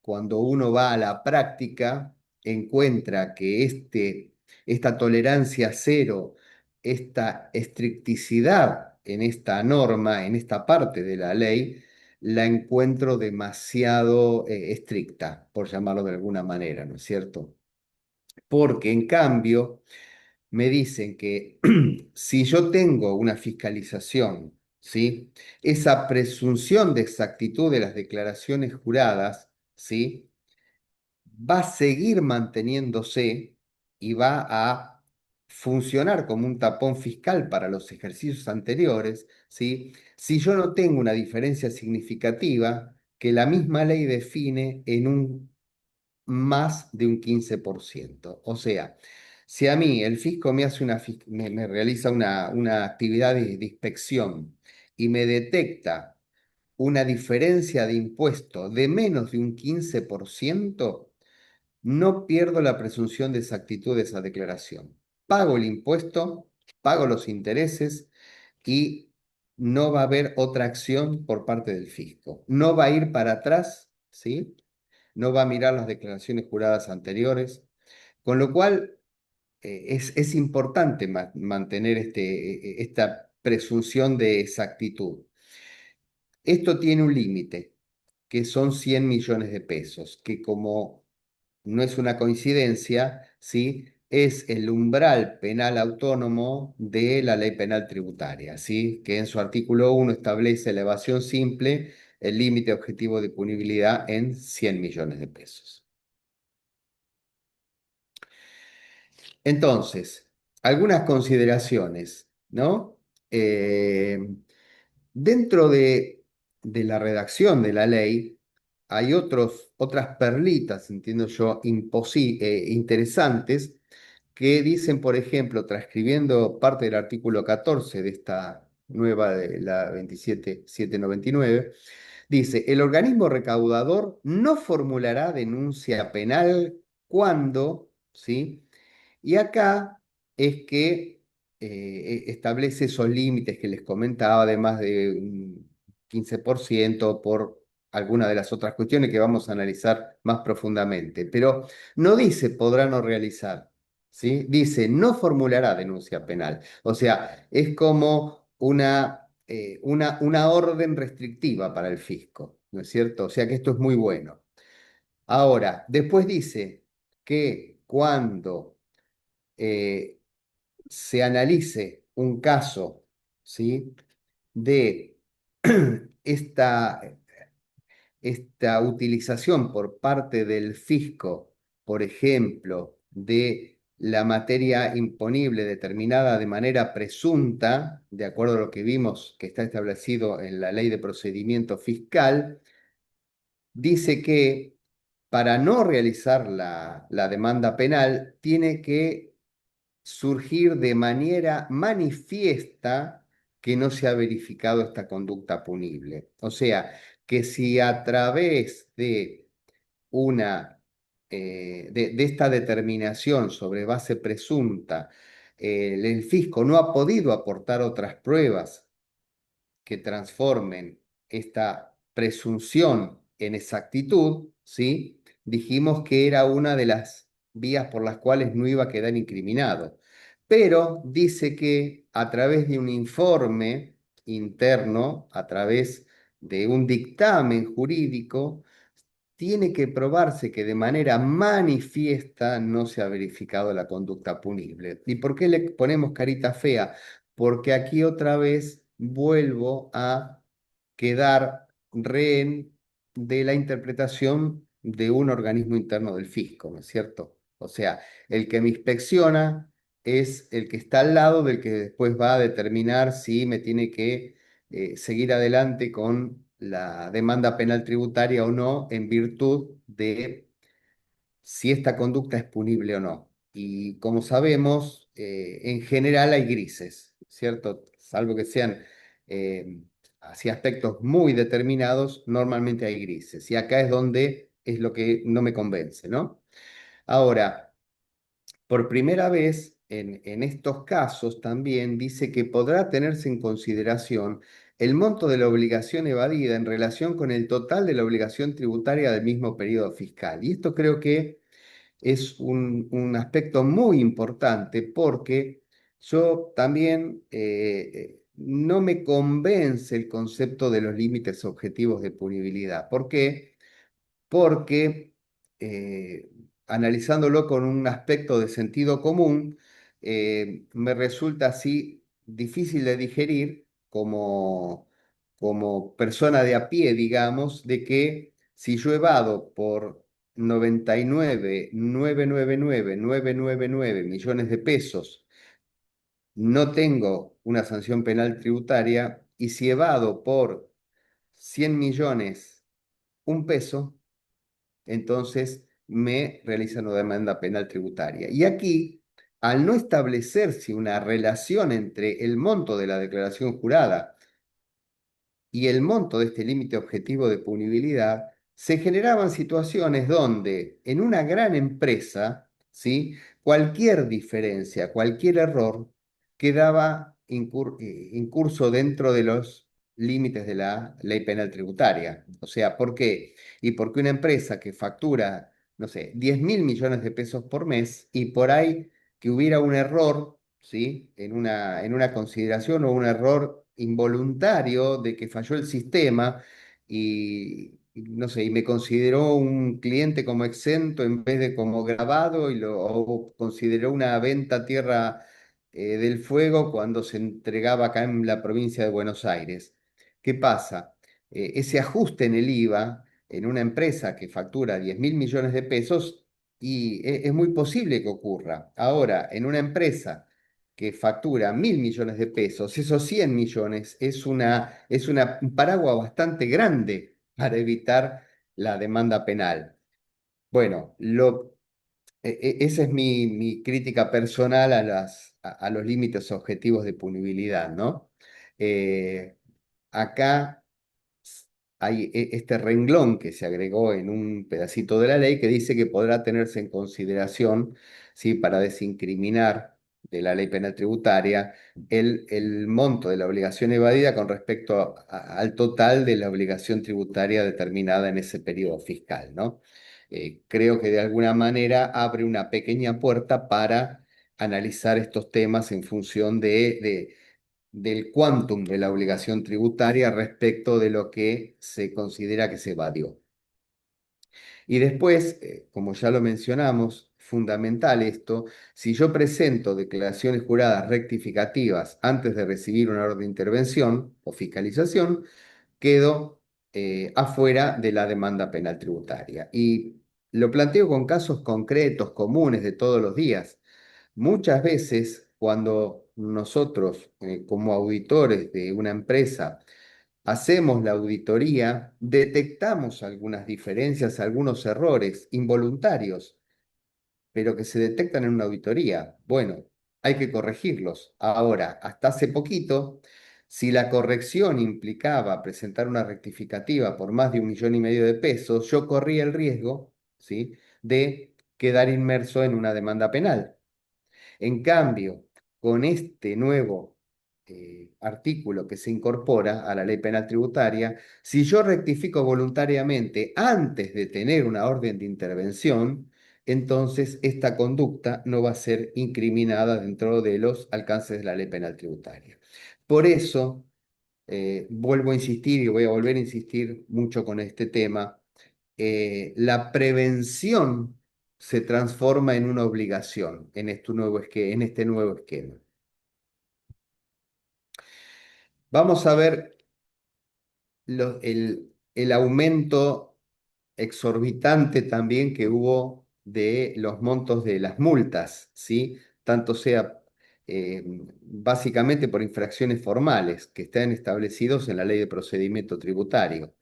cuando uno va a la práctica, encuentra que esta tolerancia cero, esta estricticidad en esta norma, en esta parte de la ley, la encuentro demasiado estricta, por llamarlo de alguna manera, ¿no es cierto? Porque en cambio me dicen que si yo tengo una fiscalización, ¿sí? Esa presunción de exactitud de las declaraciones juradas, ¿sí? Va a seguir manteniéndose y va a funcionar como un tapón fiscal para los ejercicios anteriores, ¿sí? Si yo no tengo una diferencia significativa que la misma ley define en un más de un 15%. O sea, si a mí el fisco me hace me realiza una actividad de inspección y me detecta una diferencia de impuesto de menos de un 15%, no pierdo la presunción de exactitud de esa declaración. Pago el impuesto, pago los intereses y no va a haber otra acción por parte del fisco. No va a ir para atrás, ¿sí? No va a mirar las declaraciones juradas anteriores, con lo cual es importante mantener esta presunción de exactitud. Esto tiene un límite, que son 100 millones de pesos, que como no es una coincidencia, ¿sí? Es el umbral penal autónomo de la ley penal tributaria, ¿sí? Que en su artículo 1 establece la evasión simple, el límite objetivo de punibilidad en 100 millones de pesos. Entonces, algunas consideraciones, ¿no? Eh, Dentro de la redacción de la ley hay otras perlitas, entiendo yo, interesantes, que dicen, por ejemplo, transcribiendo parte del artículo 14 de esta nueva de la 27799, dice, el organismo recaudador no formulará denuncia penal cuando, ¿sí? Y acá es que establece esos límites que les comentaba, además de un 15% por alguna de las otras cuestiones que vamos a analizar más profundamente. Pero no dice podrá no realizar, ¿sí? Dice no formulará denuncia penal. O sea, es como una orden restrictiva para el fisco, ¿no es cierto? O sea que esto es muy bueno. Ahora, después dice que cuando eh, se analice un caso, ¿sí? de esta, esta utilización por parte del fisco, por ejemplo, de la materia imponible determinada de manera presunta, de acuerdo a lo que vimos que está establecido en la Ley de Procedimiento Fiscal, dice que para no realizar la demanda penal tiene que surgir de manera manifiesta que no se ha verificado esta conducta punible. O sea, que si a través de una de esta determinación sobre base presunta, el fisco no ha podido aportar otras pruebas que transformen esta presunción en exactitud, ¿sí? Dijimos que era una de las vías por las cuales no iba a quedar incriminado. Pero dice que a través de un informe interno, a través de un dictamen jurídico, tiene que probarse que de manera manifiesta no se ha verificado la conducta punible. ¿Y por qué le ponemos carita fea? Porque aquí otra vez vuelvo a quedar rehén de la interpretación de un organismo interno del fisco, ¿no es cierto? O sea, el que me inspecciona es el que está al lado del que después va a determinar si me tiene que seguir adelante con la demanda penal tributaria o no en virtud de si esta conducta es punible o no. Y como sabemos, en general hay grises, ¿cierto? Salvo que sean hacia aspectos muy determinados, normalmente hay grises. Y acá es donde es lo que no me convence, ¿no? Ahora, por primera vez, en estos casos también dice que podrá tenerse en consideración el monto de la obligación evadida en relación con el total de la obligación tributaria del mismo periodo fiscal. Y esto creo que es un aspecto muy importante porque yo también no me convence el concepto de los límites objetivos de punibilidad. ¿Por qué? Porque analizándolo con un aspecto de sentido común, me resulta así difícil de digerir como persona de a pie, digamos, de que si yo evado por 99.999.999 millones de pesos, no tengo una sanción penal tributaria, y si evado por 100 millones un peso, entonces me realizan una demanda penal tributaria. Y aquí, al no establecerse una relación entre el monto de la declaración jurada y el monto de este límite objetivo de punibilidad, se generaban situaciones donde en una gran empresa, ¿sí? Cualquier diferencia, cualquier error quedaba incurso dentro de los límites de la ley penal tributaria. O sea, ¿por qué? Y porque una empresa que factura, no sé, 10.000 millones de pesos por mes y por ahí que hubiera un error, ¿sí? En una consideración o un error involuntario de que falló el sistema y no sé, y me consideró un cliente como exento en vez de como grabado o consideró una venta a tierra del fuego cuando se entregaba acá en la provincia de Buenos Aires. ¿Qué pasa? Ese ajuste en el IVA en una empresa que factura 10.000 millones de pesos y es muy posible que ocurra. Ahora, en una empresa que factura 1.000 millones de pesos, esos 100 millones un paraguas bastante grande para evitar la demanda penal. Bueno, esa es mi crítica personal a los límites objetivos de punibilidad, ¿no? Eh, Acá hay este renglón que se agregó en un pedacito de la ley que dice que podrá tenerse en consideración, ¿sí? Para desincriminar de la ley penal tributaria el monto de la obligación evadida con respecto al total de la obligación tributaria determinada en ese periodo fiscal, ¿no? Creo que de alguna manera abre una pequeña puerta para analizar estos temas en función del quantum de la obligación tributaria respecto de lo que se considera que se evadió. Y después, como ya lo mencionamos, fundamental esto, si yo presento declaraciones juradas rectificativas antes de recibir una orden de intervención o fiscalización, quedo afuera de la demanda penal tributaria. Y lo planteo con casos concretos, comunes de todos los días. muchas veces cuando nosotros, como auditores de una empresa, hacemos la auditoría, detectamos algunas diferencias, algunos errores involuntarios, pero que se detectan en una auditoría. Bueno, hay que corregirlos. Ahora, hasta hace poquito, si la corrección implicaba presentar una rectificativa por más de 1,5 millones de pesos, yo corría el riesgo, ¿sí?, de quedar inmerso en una demanda penal. En cambio, con este nuevo artículo que se incorpora a la ley penal tributaria, si yo rectifico voluntariamente antes de tener una orden de intervención, entonces esta conducta no va a ser incriminada dentro de los alcances de la ley penal tributaria. Por eso, vuelvo a insistir y voy a volver a insistir mucho con este tema, la prevención se transforma en una obligación en este nuevo esquema. Vamos a ver el aumento exorbitante también que hubo de los montos de las multas, ¿sí? Tanto sea básicamente por infracciones formales que están establecidos en la Ley de Procedimiento Tributario.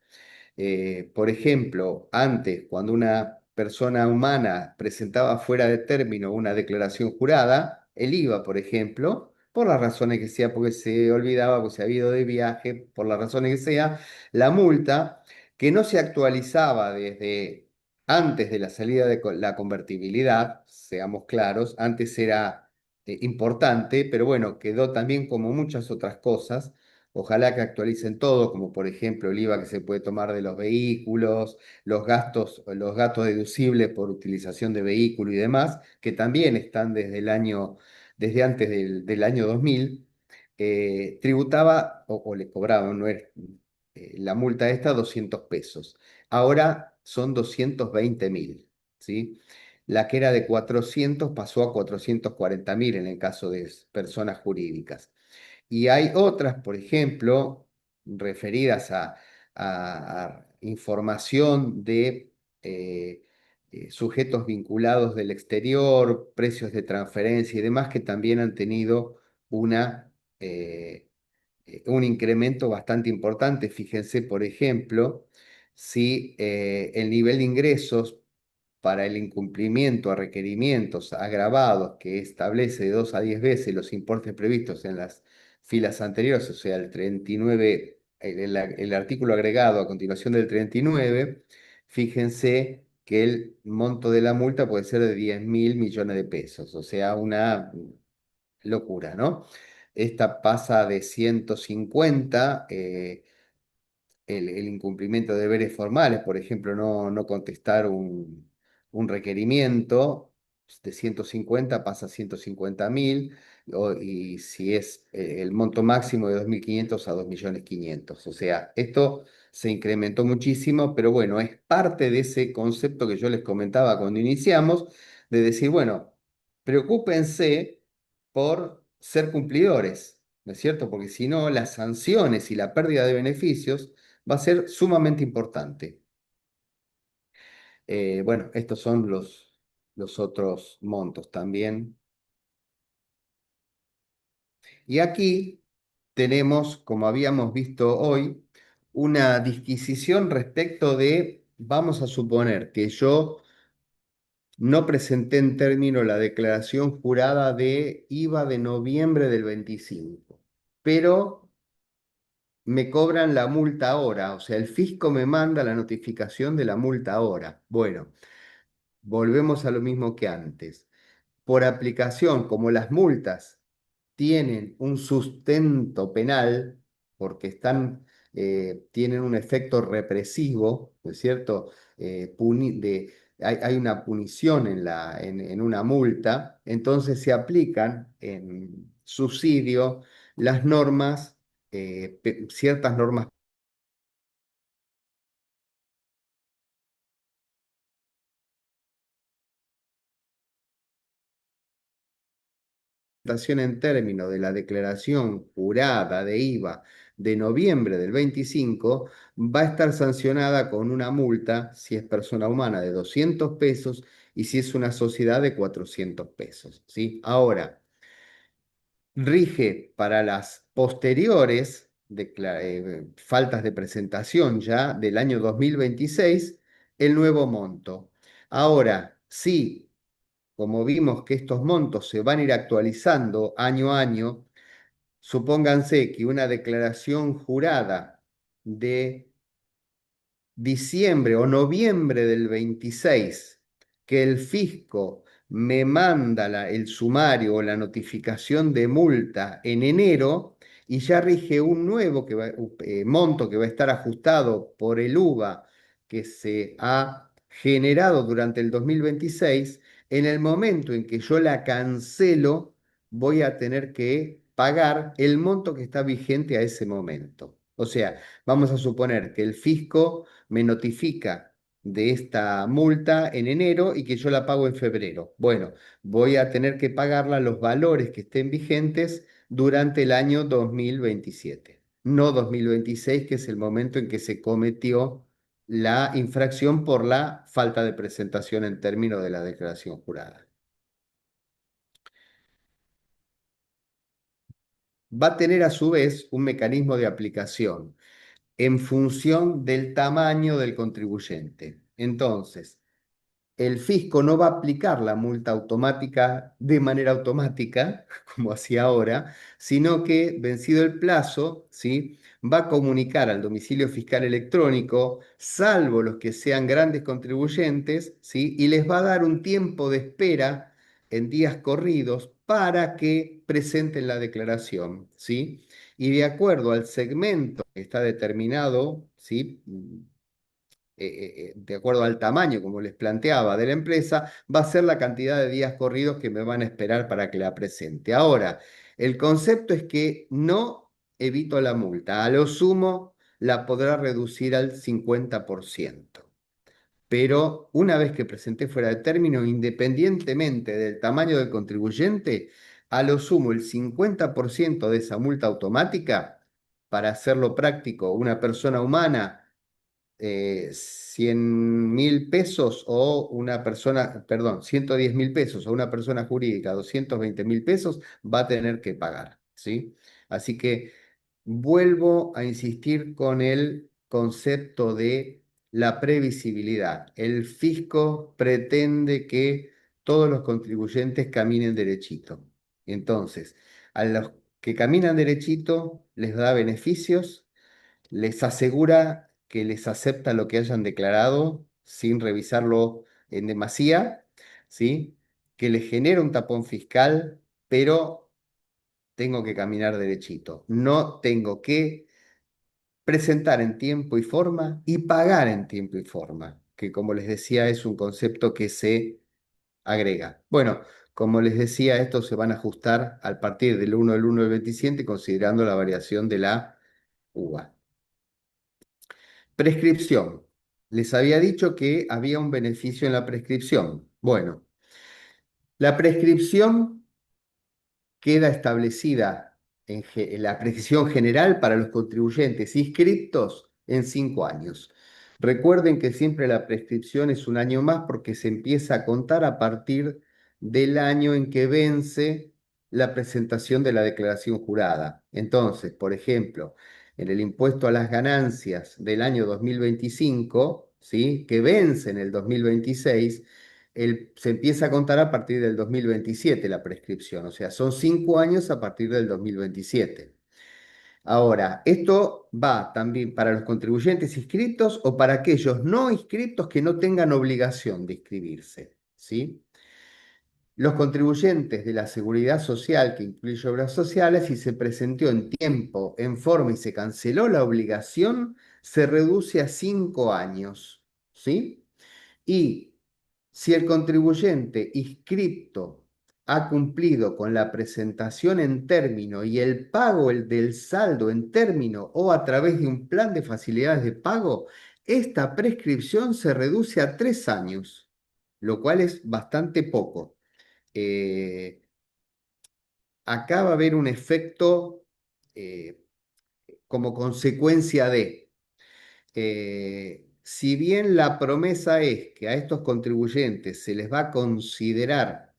Por ejemplo, antes, cuando una persona humana presentaba fuera de término una declaración jurada, el IVA, por ejemplo, por las razones que sea, porque se olvidaba, porque se había ido de viaje, por las razones que sea, la multa, que no se actualizaba desde antes de la salida de la convertibilidad, seamos claros, antes era importante, pero bueno, quedó también como muchas otras cosas. Ojalá que actualicen todo, como por ejemplo el IVA que se puede tomar de los vehículos, los gastos deducibles por utilización de vehículo y demás, que también están desde antes del año 2000, tributaba o le cobraban, no es, la multa esta 200 pesos. Ahora son 220.000, ¿sí? La que era de 400 pasó a 440.000 en el caso de personas jurídicas. Y hay otras, por ejemplo, referidas a información de sujetos vinculados del exterior, precios de transferencia y demás, que también han tenido una, eh, un incremento bastante importante. Fíjense, por ejemplo, si el nivel de ingresos para el incumplimiento a requerimientos agravados que establece de 2 a 10 veces los importes previstos en las filas anteriores, o sea, el 39, el artículo agregado a continuación del 39, fíjense que el monto de la multa puede ser de 10.000 millones de pesos, o sea, una locura, ¿no? Esta pasa de 150, el incumplimiento de deberes formales, por ejemplo, no contestar un requerimiento de 150 pasa a 150.000, y si es el monto máximo de 2.500 a 2.500.000. O sea, esto se incrementó muchísimo, pero bueno, es parte de ese concepto que yo les comentaba cuando iniciamos, de decir, bueno, preocúpense por ser cumplidores, ¿no es cierto? Porque si no, las sanciones y la pérdida de beneficios va a ser sumamente importante. Bueno, estos son los otros montos también. Y aquí tenemos, como habíamos visto hoy, una disquisición respecto de, vamos a suponer que yo no presenté en término la declaración jurada de IVA de noviembre del 25, pero me cobran la multa ahora, o sea, el fisco me manda la notificación de la multa ahora. Bueno, volvemos a lo mismo que antes. Por aplicación, como las multas tienen un sustento penal, porque tienen un efecto represivo, ¿no es cierto? Hay una punición en una multa, entonces se aplican en subsidio las normas, ciertas normas en términos de la declaración jurada de IVA de noviembre del 25 va a estar sancionada con una multa, si es persona humana, de 200 pesos y si es una sociedad de 400 pesos, ¿sí? Ahora, rige para las posteriores faltas de presentación ya del año 2026 el nuevo monto. Ahora, sí, como vimos que estos montos se van a ir actualizando año a año, supónganse que una declaración jurada de diciembre o noviembre del 26 que el fisco me manda el sumario o la notificación de multa en enero y ya rige un nuevo monto que va a estar ajustado por el UVA que se ha generado durante el 2026, en el momento en que yo la cancelo, voy a tener que pagar el monto que está vigente a ese momento. O sea, vamos a suponer que el fisco me notifica de esta multa en enero y que yo la pago en febrero. Bueno, voy a tener que pagarla los valores que estén vigentes durante el año 2027, no 2026, que es el momento en que se cometió la infracción por la falta de presentación en términos de la declaración jurada. Va a tener a su vez un mecanismo de aplicación en función del tamaño del contribuyente. Entonces, el fisco no va a aplicar la multa automática de manera automática, como hacía ahora, sino que, vencido el plazo, ¿sí? Va a comunicar al domicilio fiscal electrónico, salvo los que sean grandes contribuyentes, ¿sí? Y les va a dar un tiempo de espera en días corridos para que presenten la declaración, ¿sí? Y de acuerdo al segmento que está determinado, ¿sí? De acuerdo al tamaño, como les planteaba, de la empresa, va a ser la cantidad de días corridos que me van a esperar para que la presente. Ahora, el concepto es que no evito la multa, a lo sumo la podrá reducir al 50%. Pero una vez que presenté fuera de término, independientemente del tamaño del contribuyente, a lo sumo el 50% de esa multa automática, para hacerlo práctico, una persona humana 100.000 pesos o una persona, perdón, 110.000 pesos o una persona jurídica 220.000 pesos va a tener que pagar, ¿sí? Así que vuelvo a insistir con el concepto de la previsibilidad. El fisco pretende que todos los contribuyentes caminen derechito. Entonces, a los que caminan derechito les da beneficios, les asegura que les acepta lo que hayan declarado sin revisarlo en demasía, ¿sí? Que les genera un tapón fiscal, pero tengo que caminar derechito. No tengo que presentar en tiempo y forma y pagar en tiempo y forma, que como les decía es un concepto que se agrega. Bueno, como les decía, estos se van a ajustar a partir del 1 del 1 del 27, considerando la variación de la UVA. Prescripción. Les había dicho que había un beneficio en la prescripción. Bueno, la prescripción queda establecida en la prescripción general para los contribuyentes inscriptos en 5 años. Recuerden que siempre la prescripción es un año más porque se empieza a contar a partir del año en que vence la presentación de la declaración jurada. Entonces, por ejemplo, en el impuesto a las ganancias del año 2025, ¿sí? Que vence en el 2026, se empieza a contar a partir del 2027 la prescripción, o sea, son 5 años a partir del 2027. Ahora, esto va también para los contribuyentes inscritos o para aquellos no inscritos que no tengan obligación de inscribirse, ¿sí? Los contribuyentes de la seguridad social, que incluye obras sociales, si se presentó en tiempo, en forma y se canceló la obligación, se reduce a 5 años, ¿sí? Y si el contribuyente inscripto ha cumplido con la presentación en término y el pago del saldo en término o a través de un plan de facilidades de pago, esta prescripción se reduce a 3 años, lo cual es bastante poco. Eh, Acá va a haber un efecto como consecuencia de si bien la promesa es que a estos contribuyentes se les va a considerar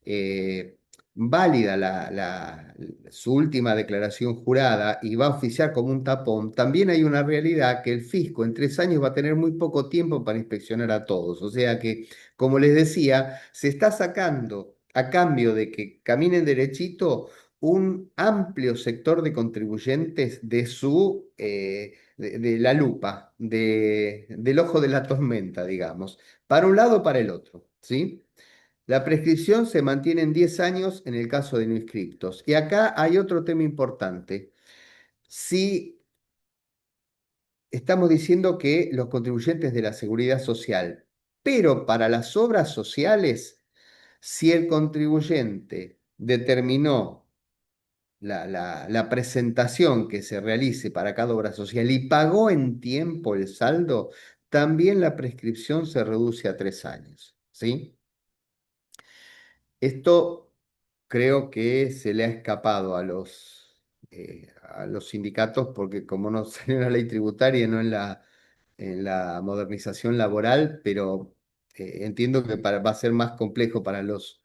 eh, válida su última declaración jurada y va a oficiar como un tapón, también hay una realidad que el fisco en 3 años va a tener muy poco tiempo para inspeccionar a todos. O sea que, como les decía, se está sacando a cambio de que caminen derechito un amplio sector de contribuyentes de la lupa, del ojo de la tormenta, digamos, para un lado o para el otro, ¿sí? La prescripción se mantiene en 10 años en el caso de no inscriptos. Y acá hay otro tema importante. Si estamos diciendo que los contribuyentes de la seguridad social, pero para las obras sociales, si el contribuyente determinó la presentación que se realice para cada obra social y pagó en tiempo el saldo, también la prescripción se reduce a 3 años, ¿sí? Esto creo que se le ha escapado a los sindicatos porque como no salió en la ley tributaria, no en la modernización laboral, pero entiendo que va a ser más complejo para los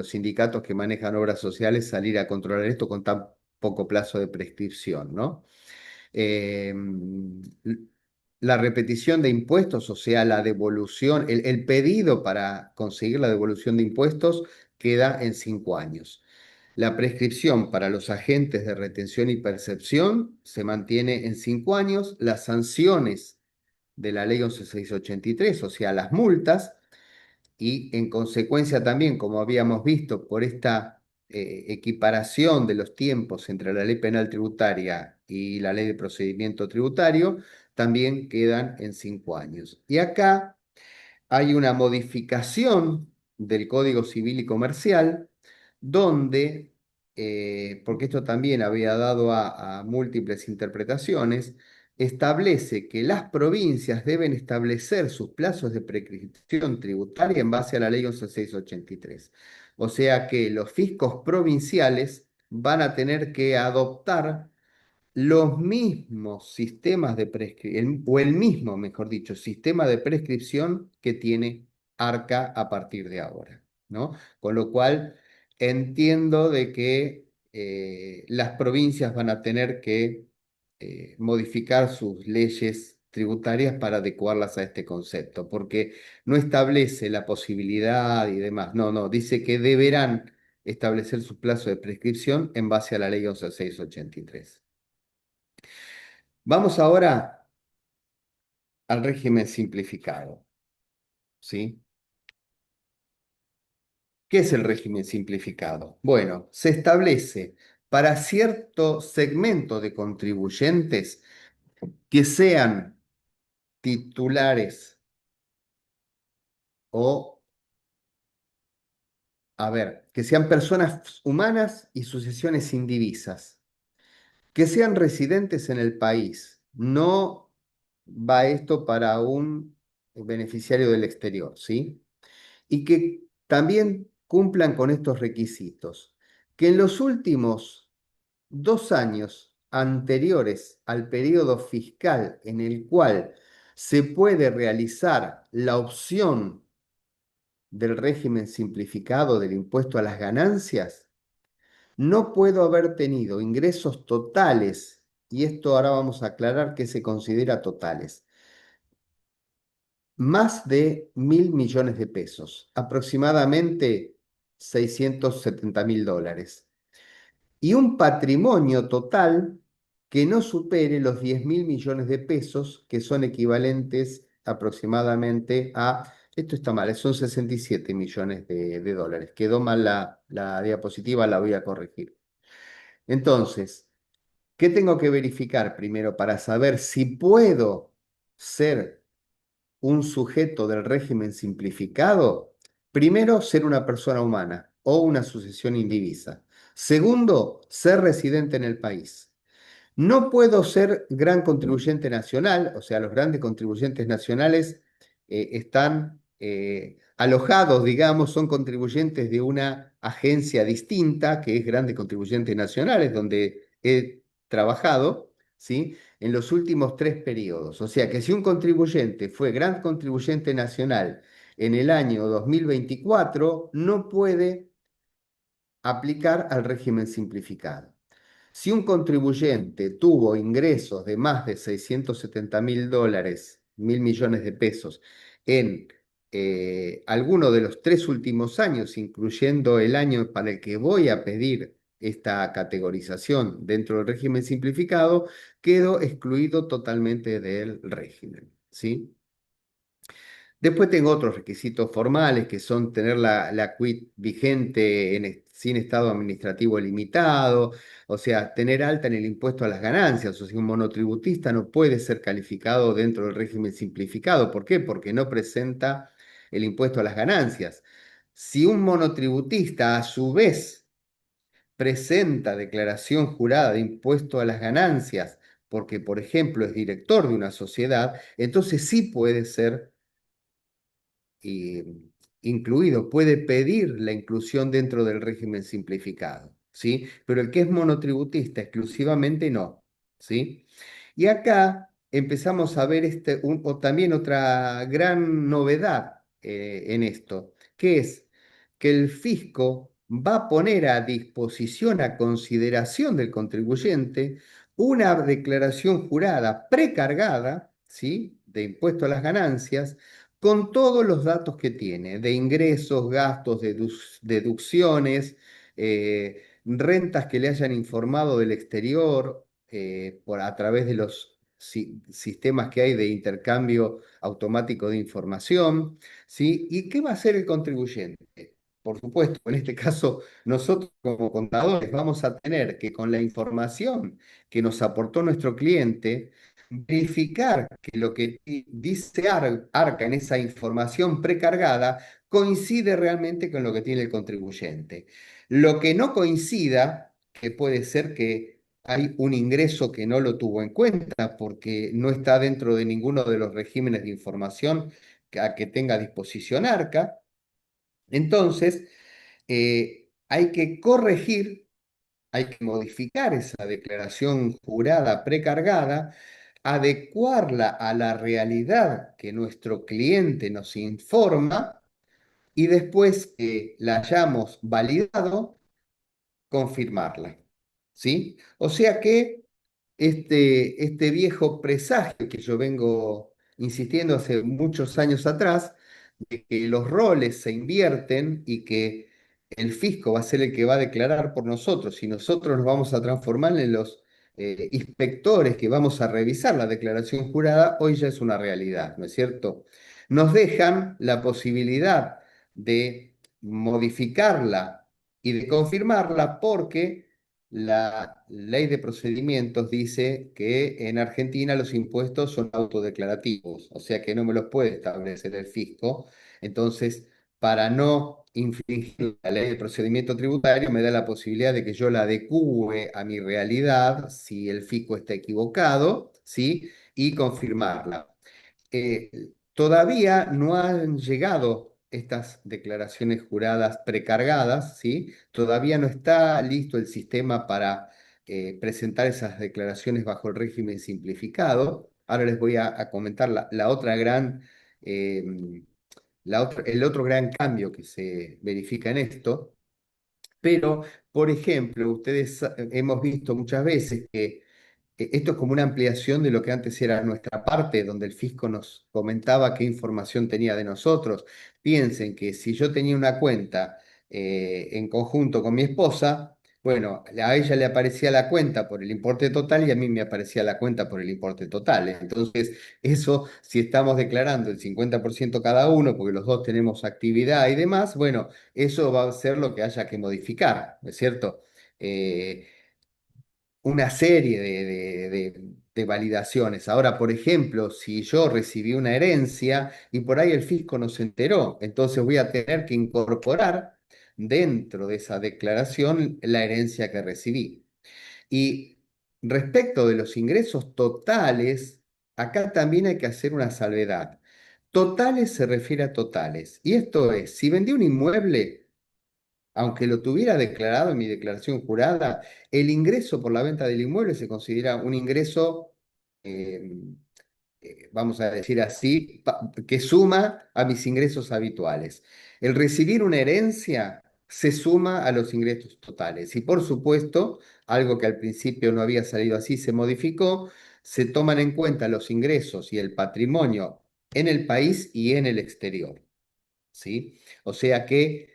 sindicatos que manejan obras sociales salir a controlar esto con tan poco plazo de prescripción, ¿no? Eh, la repetición de impuestos, o sea, la devolución, el pedido para conseguir la devolución de impuestos queda en 5 años. La prescripción para los agentes de retención y percepción se mantiene en 5 años. Las sanciones de la ley 11.683, o sea, las multas, y en consecuencia también, como habíamos visto, por esta equiparación de los tiempos entre la ley penal tributaria y la ley de procedimiento tributario, también quedan en 5 años. Y acá hay una modificación del Código Civil y Comercial, donde, porque esto también había dado a múltiples interpretaciones, establece que las provincias deben establecer sus plazos de prescripción tributaria en base a la ley 11.683. O sea que los fiscos provinciales van a tener que adoptar los mismos sistemas de prescripción, o el mismo, mejor dicho, sistema de prescripción que tiene Arca a partir de ahora, ¿no? Con lo cual, entiendo de que las provincias van a tener que modificar sus leyes tributarias para adecuarlas a este concepto, porque no establece la posibilidad y demás, no, no, dice que deberán establecer su plazo de prescripción en base a la ley 11.683. Vamos ahora al régimen simplificado, ¿sí? ¿Qué es el régimen simplificado? Bueno, se establece para cierto segmento de contribuyentes que sean titulares o, a ver, que sean personas humanas y sucesiones indivisas, que sean residentes en el país. No va esto para un beneficiario del exterior, ¿sí? Y que también cumplan con estos requisitos. Que en los últimos 2 años anteriores al periodo fiscal en el cual se puede realizar la opción del régimen simplificado del impuesto a las ganancias, no puedo haber tenido ingresos totales, y esto ahora vamos a aclarar qué se considera totales, más de 1.000 millones de pesos, aproximadamente 670.000 dólares, y un patrimonio total que no supere los 10.000 millones de pesos, que son equivalentes aproximadamente a, esto está mal, son 67 millones de dólares. Quedó mal la diapositiva, la voy a corregir. Entonces, ¿qué tengo que verificar primero para saber si puedo ser un sujeto del régimen simplificado? Primero, ser una persona humana o una sucesión indivisa. Segundo, ser residente en el país. No puedo ser gran contribuyente nacional, o sea, los grandes contribuyentes nacionales están alojados, digamos, son contribuyentes de una agencia distinta, que es Grandes Contribuyentes Nacionales, donde he trabajado, ¿sí? En los últimos 3 periodos. O sea que si un contribuyente fue gran contribuyente nacional en el año 2024, no puede aplicar al régimen simplificado. Si un contribuyente tuvo ingresos de más de 670.000 dólares, 1.000 millones de pesos, en alguno de los 3 últimos años, incluyendo el año para el que voy a pedir esta categorización dentro del régimen simplificado, quedo excluido totalmente del régimen, ¿sí? Después tengo otros requisitos formales que son tener la quit vigente sin estado administrativo limitado, o sea, tener alta en el impuesto a las ganancias, o sea, un monotributista no puede ser calificado dentro del régimen simplificado. ¿Por qué? Porque no presenta el impuesto a las ganancias. Si un monotributista a su vez presenta declaración jurada de impuesto a las ganancias, porque por ejemplo es director de una sociedad, entonces sí puede ser eh, incluido, puede pedir la inclusión dentro del régimen simplificado, ¿sí? Pero el que es monotributista exclusivamente no, ¿sí? Y acá empezamos a ver o también otra gran novedad en esto, que es que el fisco va a poner a disposición, a consideración del contribuyente, una declaración jurada precargada, ¿sí? De impuesto a las ganancias, con todos los datos que tiene, de ingresos, gastos, deducciones, rentas que le hayan informado del exterior a través de los sistemas que hay de intercambio automático de información, ¿sí? ¿Y qué va a hacer el contribuyente? Por supuesto, en este caso, nosotros como contadores vamos a tener que con la información que nos aportó nuestro cliente, verificar que lo que dice Arca en esa información precargada coincide realmente con lo que tiene el contribuyente. Lo que no coincida, que puede ser que hay un ingreso que no lo tuvo en cuenta porque no está dentro de ninguno de los regímenes de información a que tenga a disposición Arca, entonces hay que corregir, hay que modificar esa declaración jurada precargada, adecuarla a la realidad que nuestro cliente nos informa y después que la hayamos validado, confirmarla. ¿Sí? O sea que este viejo presagio que yo vengo insistiendo hace muchos años atrás, de que los roles se invierten y que el fisco va a ser el que va a declarar por nosotros y nosotros nos vamos a transformar en los inspectores que vamos a revisar la declaración jurada, hoy ya es una realidad, ¿no es cierto? Nos dejan la posibilidad de modificarla y de confirmarla porque la ley de procedimientos dice que en Argentina los impuestos son autodeclarativos, o sea que no me los puede establecer el fisco. Entonces, para no infringir la ley de procedimiento tributario, me da la posibilidad de que yo la adecúe a mi realidad, si el fisco está equivocado, ¿sí? Y confirmarla. Todavía no han llegado estas declaraciones juradas precargadas, ¿sí? Todavía no está listo el sistema para presentar esas declaraciones bajo el régimen simplificado. Ahora les voy a comentar la otra gran, eh, el otro gran cambio que se verifica en esto. Pero, por ejemplo, hemos visto muchas veces que esto es como una ampliación de lo que antes era nuestra parte, donde el fisco nos comentaba qué información tenía de nosotros. Piensen que si yo tenía una cuenta en conjunto con mi esposa, bueno, a ella le aparecía la cuenta por el importe total y a mí me aparecía la cuenta por el importe total. Entonces, eso, si estamos declarando el 50% cada uno, porque los dos tenemos actividad y demás, bueno, eso va a ser lo que haya que modificar, ¿no es cierto? Eh, una serie de validaciones. Ahora, por ejemplo, si yo recibí una herencia y por ahí el fisco no se enteró, entonces voy a tener que incorporar dentro de esa declaración la herencia que recibí. Y respecto de los ingresos totales, acá también hay que hacer una salvedad. Totales se refiere a totales. Y esto es, si vendí un inmueble, aunque lo tuviera declarado en mi declaración jurada, el ingreso por la venta del inmueble se considera un ingreso, eh, vamos a decir así, que suma a mis ingresos habituales. El recibir una herencia se suma a los ingresos totales. Y por supuesto, algo que al principio no había salido así, se modificó, se toman en cuenta los ingresos y el patrimonio en el país y en el exterior. ¿Sí? O sea que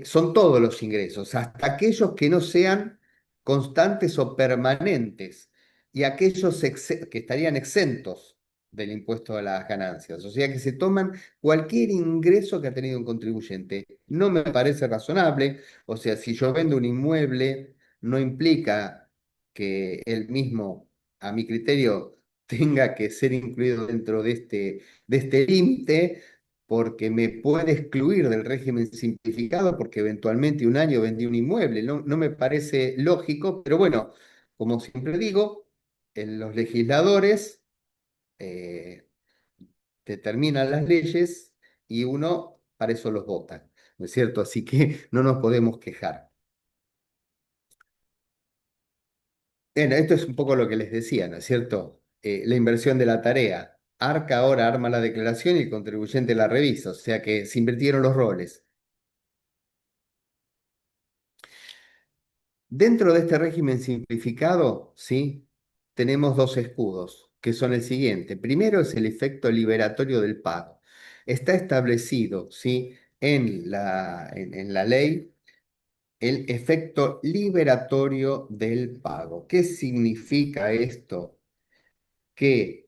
son todos los ingresos, hasta aquellos que no sean constantes o permanentes, y aquellos que estarían exentos del impuesto a las ganancias. O sea que se toman cualquier ingreso que ha tenido un contribuyente. No me parece razonable. O sea, si yo vendo un inmueble, no implica que el mismo, a mi criterio, tenga que ser incluido dentro de este límite, porque me puede excluir del régimen simplificado porque eventualmente un año vendí un inmueble. No, no me parece lógico, pero bueno, como siempre digo, los legisladores eh, determinan las leyes y uno para eso los vota, ¿no es cierto? Así que no nos podemos quejar. Bueno, esto es un poco lo que les decía, ¿no es cierto? La inversión de la tarea. Arca ahora arma la declaración y el contribuyente la revisa, o sea que se invirtieron los roles. Dentro de este régimen simplificado, ¿sí? Tenemos dos escudos, que son el siguiente. Primero es el efecto liberatorio del pago. Está establecido, ¿sí? En la ley el efecto liberatorio del pago. ¿Qué significa esto? Que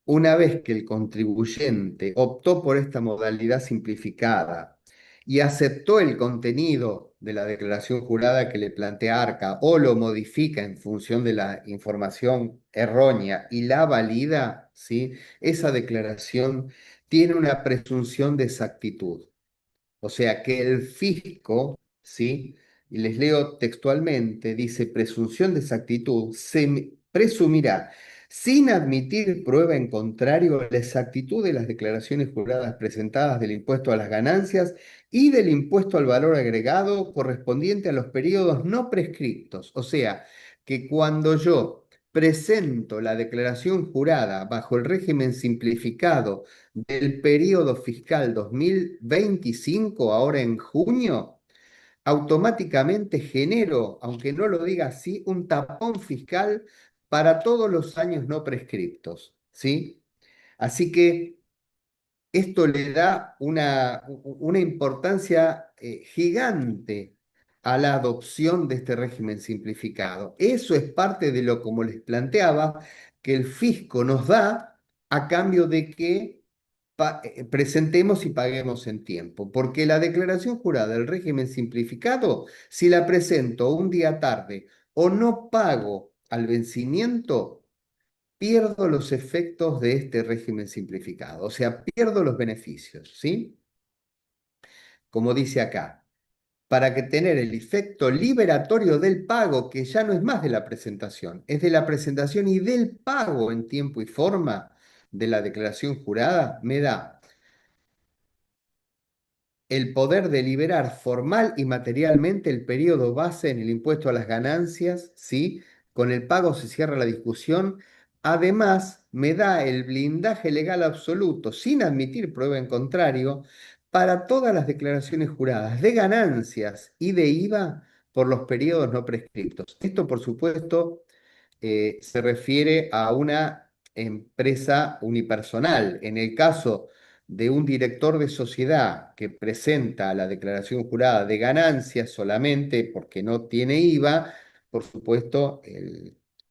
una vez que el contribuyente optó por esta modalidad simplificada y aceptó el contenido de la declaración jurada que le plantea Arca o lo modifica en función de la información errónea y la valida, ¿sí? Esa declaración tiene una presunción de exactitud. O sea que el fisco, ¿sí? Y les leo textualmente, dice, presunción de exactitud, presumirá, sin admitir prueba en contrario, la exactitud de las declaraciones juradas presentadas del impuesto a las ganancias y del impuesto al valor agregado correspondiente a los periodos no prescriptos. O sea, que cuando yo presento la declaración jurada bajo el régimen simplificado del periodo fiscal 2025, ahora en junio, automáticamente genero, aunque no lo diga así, un tapón fiscal para todos los años no prescriptos, ¿sí? Así que esto le da una importancia gigante a la adopción de este régimen simplificado. Eso es parte de lo, como les planteaba, que el fisco nos da a cambio de que presentemos y paguemos en tiempo, porque la declaración jurada del régimen simplificado, si la presento un día tarde o no pago al vencimiento, pierdo los efectos de este régimen simplificado, o sea, pierdo los beneficios, ¿sí? Como dice acá, para que tener el efecto liberatorio del pago, que ya no es más de la presentación, es de la presentación y del pago en tiempo y forma de la declaración jurada, me da el poder deliberar formal y materialmente el periodo base en el impuesto a las ganancias, ¿sí? Con el pago se cierra la discusión. Además, me da el blindaje legal absoluto, sin admitir prueba en contrario, para todas las declaraciones juradas de ganancias y de IVA por los periodos no prescriptos. Esto, por supuesto, se refiere a una empresa unipersonal. En el caso de un director de sociedad que presenta la declaración jurada de ganancias solamente porque no tiene IVA, por supuesto,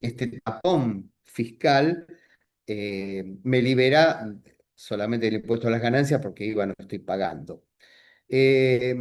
este tapón fiscal me libera solamente el impuesto a las ganancias porque IVA no estoy pagando. Eh,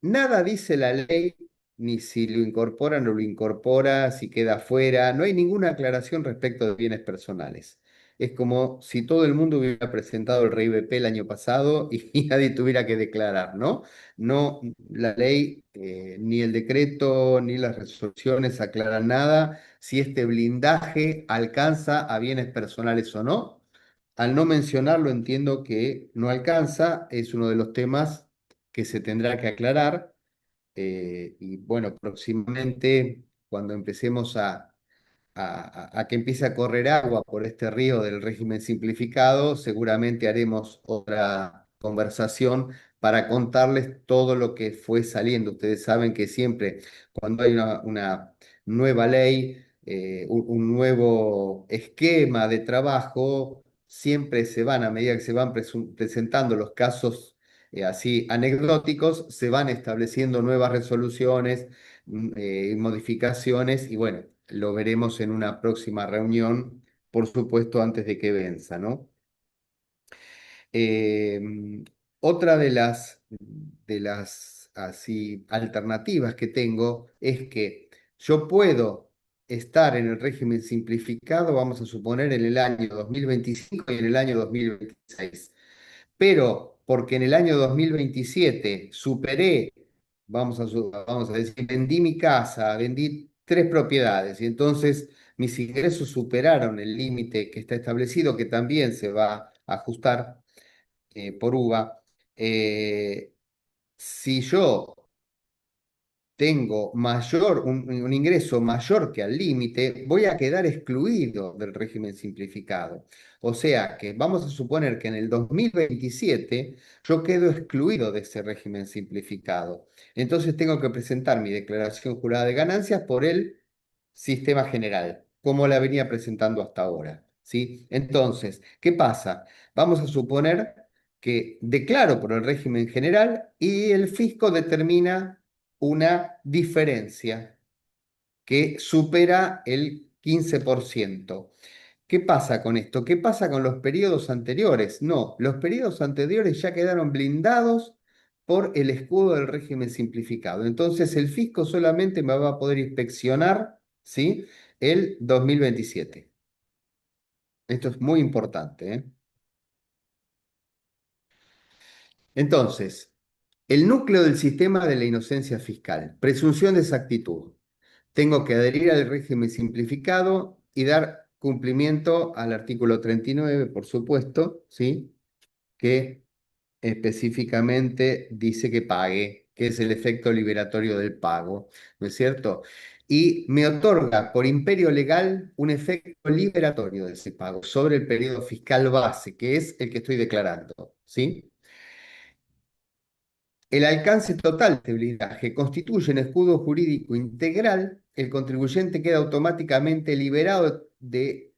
Nada dice la ley, ni si lo incorpora o no lo incorpora, si queda fuera. No hay ninguna aclaración respecto de bienes personales. Es como si todo el mundo hubiera presentado el REI BP el año pasado y nadie tuviera que declarar, ¿no? No, la ley, ni el decreto, ni las resoluciones aclaran nada si este blindaje alcanza a bienes personales o no. Al no mencionarlo, entiendo que no alcanza, es uno de los temas que se tendrá que aclarar. Y bueno, próximamente, cuando empecemos a que empiece a correr agua por este río del régimen simplificado, seguramente haremos otra conversación para contarles todo lo que fue saliendo. Ustedes saben que siempre cuando hay una nueva ley, un nuevo esquema de trabajo, siempre se van, a medida que se van presentando los casos así anecdóticos, se van estableciendo nuevas resoluciones, modificaciones y bueno, lo veremos en una próxima reunión, por supuesto, antes de que venza, ¿no? Eh, Otra de las así, alternativas que tengo es que yo puedo estar en el régimen simplificado, vamos a suponer, en el año 2025 y en el año 2026, pero porque en el año 2027 superé, vamos a decir, vendí mi casa, vendí 3 propiedades y entonces mis ingresos superaron el límite que está establecido, que también se va a ajustar por UVA. eh, si yo tengo un ingreso mayor que al límite, voy a quedar excluido del régimen simplificado. O sea que vamos a suponer que en el 2027 yo quedo excluido de ese régimen simplificado. Entonces tengo que presentar mi declaración jurada de ganancias por el sistema general, como la venía presentando hasta ahora. ¿Sí? Entonces, ¿qué pasa? Vamos a suponer que declaro por el régimen general y el fisco determina una diferencia que supera el 15%. ¿Qué pasa con esto? ¿Qué pasa con los periodos anteriores? No, los periodos anteriores ya quedaron blindados por el escudo del régimen simplificado. Entonces el fisco solamente me va a poder inspeccionar, ¿sí? El 2027. Esto es muy importante, ¿eh? Entonces, el núcleo del sistema de la inocencia fiscal, presunción de exactitud. Tengo que adherir al régimen simplificado y dar cumplimiento al artículo 39, por supuesto, ¿sí? Que específicamente dice que pague, que es el efecto liberatorio del pago, ¿no es cierto? Y me otorga por imperio legal un efecto liberatorio de ese pago sobre el periodo fiscal base, que es el que estoy declarando, ¿sí? El alcance total de este blindaje constituye un escudo jurídico integral. El contribuyente queda automáticamente liberado de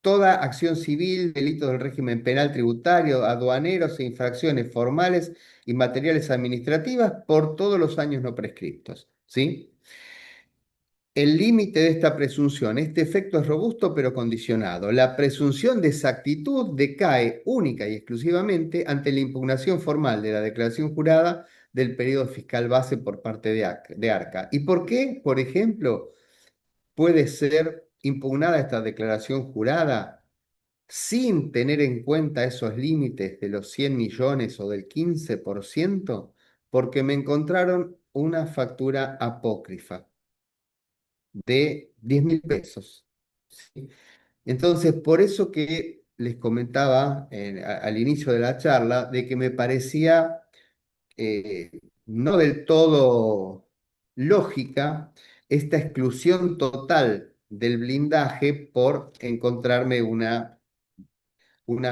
toda acción civil, delitos del régimen penal tributario, aduaneros e infracciones formales y materiales administrativas por todos los años no prescriptos. ¿Sí? El límite de esta presunción, este efecto es robusto pero condicionado. La presunción de exactitud decae única y exclusivamente ante la impugnación formal de la declaración jurada del periodo fiscal base por parte de ARCA. ¿Y por qué, por ejemplo, puede ser impugnada esta declaración jurada sin tener en cuenta esos límites de los 100 millones o del 15%? Porque me encontraron una factura apócrifa de 10.000 pesos. ¿Sí? Entonces, por eso que les comentaba al inicio de la charla, de que me parecía no del todo lógica esta exclusión total del blindaje por encontrarme una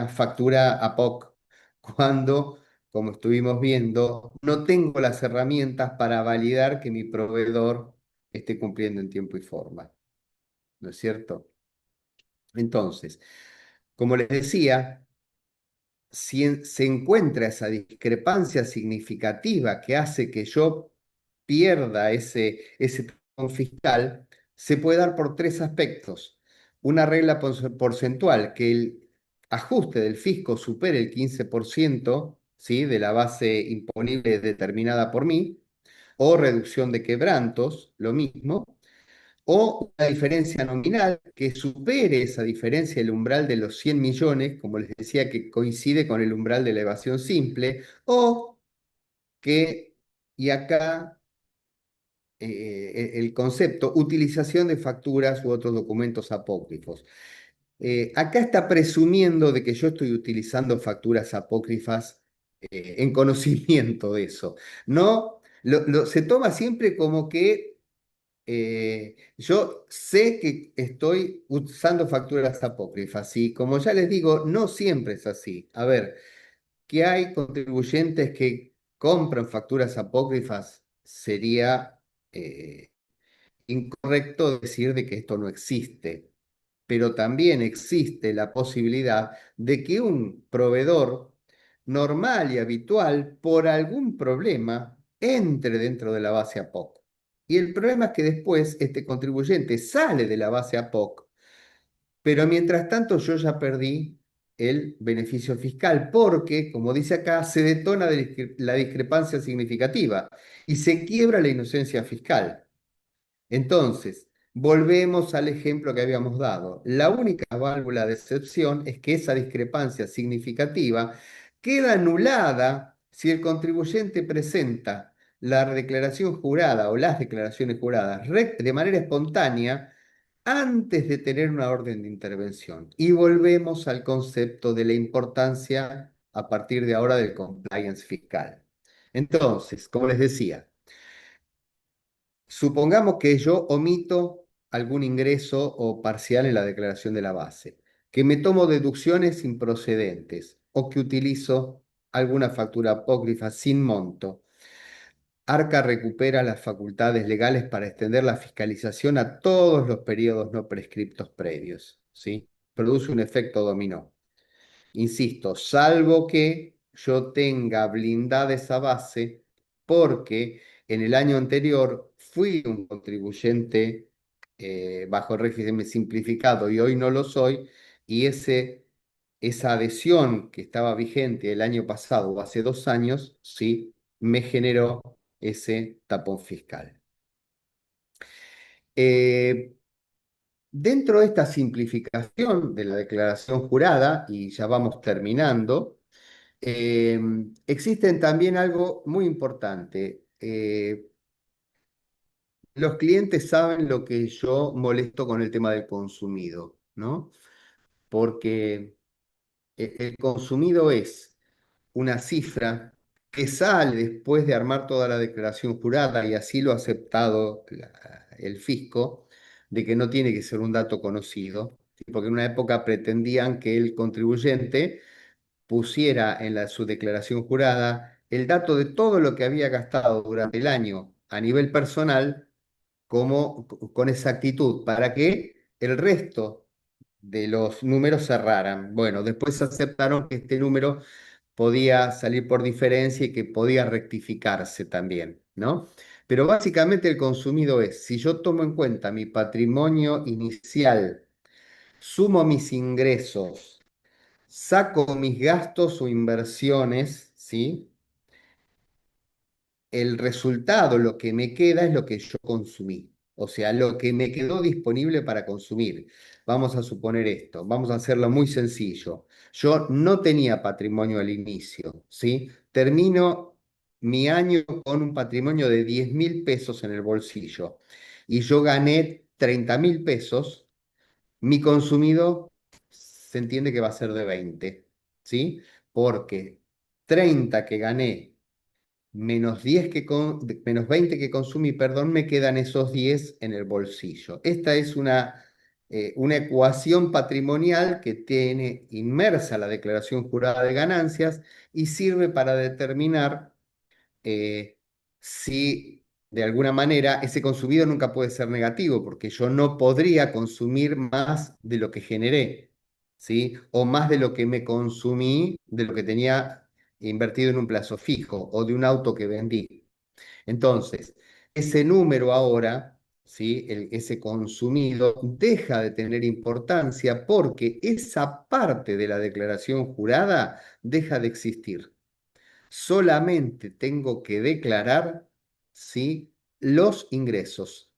factura APOC, cuando, como estuvimos viendo, no tengo las herramientas para validar que mi proveedor esté cumpliendo en tiempo y forma. ¿No es cierto? Entonces, como les decía, si se encuentra esa discrepancia significativa que hace que yo pierda ese tracción fiscal, se puede dar por 3 aspectos. Una regla porcentual, que el ajuste del fisco supere el 15%, ¿sí? De la base imponible determinada por mí, o reducción de quebrantos, lo mismo, o una diferencia nominal que supere esa diferencia, el umbral de los 100 millones, como les decía, que coincide con el umbral de elevación simple, o que, y acá el concepto, utilización de facturas u otros documentos apócrifos. Acá está presumiendo de que yo estoy utilizando facturas apócrifas en conocimiento de eso. No, se toma siempre como que yo sé que estoy usando facturas apócrifas y como ya les digo, no siempre es así. A ver, que hay contribuyentes que compran facturas apócrifas, sería incorrecto decir de que esto no existe, pero también existe la posibilidad de que un proveedor normal y habitual, por algún problema, entre dentro de la base APOC. Y el problema es que después este contribuyente sale de la base APOC, pero mientras tanto yo ya perdí el beneficio fiscal porque, como dice acá, se detona la discrepancia significativa y se quiebra la inocencia fiscal. Entonces, volvemos al ejemplo que habíamos dado. La única válvula de excepción es que esa discrepancia significativa queda anulada si el contribuyente presenta la declaración jurada o las declaraciones juradas de manera espontánea antes de tener una orden de intervención. Y volvemos al concepto de la importancia a partir de ahora del compliance fiscal. Entonces, como les decía, supongamos que yo omito algún ingreso o parcial en la declaración de la base, que me tomo deducciones improcedentes o que utilizo alguna factura apócrifa sin monto. Arca recupera las facultades legales para extender la fiscalización a todos los periodos no prescriptos previos, ¿sí? Produce un efecto dominó. Insisto, salvo que yo tenga blindada esa base porque en el año anterior fui un contribuyente bajo régimen simplificado y hoy no lo soy, y esa adhesión que estaba vigente el año pasado o hace 2 años, sí, me generó ese tapón fiscal. Eh, Dentro de esta simplificación de la declaración jurada, y ya vamos terminando, existen también algo muy importante. Los clientes saben lo que yo molesto con el tema del consumido, ¿no? Porque el consumido es una cifra que sale después de armar toda la declaración jurada, y así lo ha aceptado el fisco, de que no tiene que ser un dato conocido, ¿sí? Porque en una época pretendían que el contribuyente pusiera en su declaración jurada el dato de todo lo que había gastado durante el año a nivel personal como, con exactitud para que el resto de los números cerraran. Bueno, después aceptaron que este número podía salir por diferencia y que podía rectificarse también, ¿no? Pero básicamente el consumido es, si yo tomo en cuenta mi patrimonio inicial, sumo mis ingresos, saco mis gastos o inversiones, ¿sí? El resultado, lo que me queda es lo que yo consumí. O sea, lo que me quedó disponible para consumir. Vamos a suponer esto, vamos a hacerlo muy sencillo. Yo no tenía patrimonio al inicio, ¿sí? Termino mi año con un patrimonio de 10.000 pesos en el bolsillo y yo gané 30.000 pesos. Mi consumido se entiende que va a ser de 20, ¿sí? Porque 30 que gané menos 10 menos 20 que consumí, perdón, me quedan esos 10 en el bolsillo. Esta es una ecuación patrimonial que tiene inmersa la declaración jurada de ganancias y sirve para determinar eh, si de alguna manera ese consumido nunca puede ser negativo, porque yo no podría consumir más de lo que generé, ¿sí? O más de lo que me consumí, de lo que tenía invertido en un plazo fijo o de un auto que vendí. Entonces, ese número ahora, ¿sí? Ese consumido deja de tener importancia porque esa parte de la declaración jurada deja de existir. Solamente tengo que declarar, ¿sí? Los ingresos.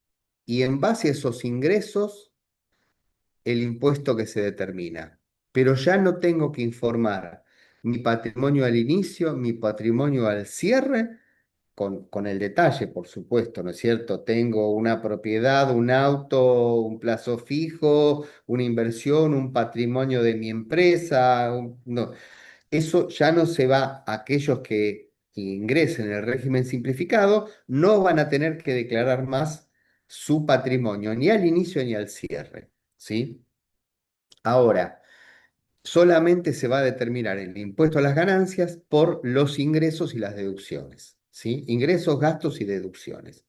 Y en base a esos ingresos, el impuesto que se determina. Pero ya no tengo que informar mi patrimonio al inicio, mi patrimonio al cierre, con el detalle, por supuesto, ¿no es cierto? Tengo una propiedad, un auto, un plazo fijo, una inversión, un patrimonio de mi empresa, no. eso ya no se va, aquellos que ingresen en el régimen simplificado no van a tener que declarar más su patrimonio, ni al inicio ni al cierre, ¿sí? Ahora, solamente se va a determinar el impuesto a las ganancias por los ingresos y las deducciones, ¿sí? Ingresos, gastos y deducciones.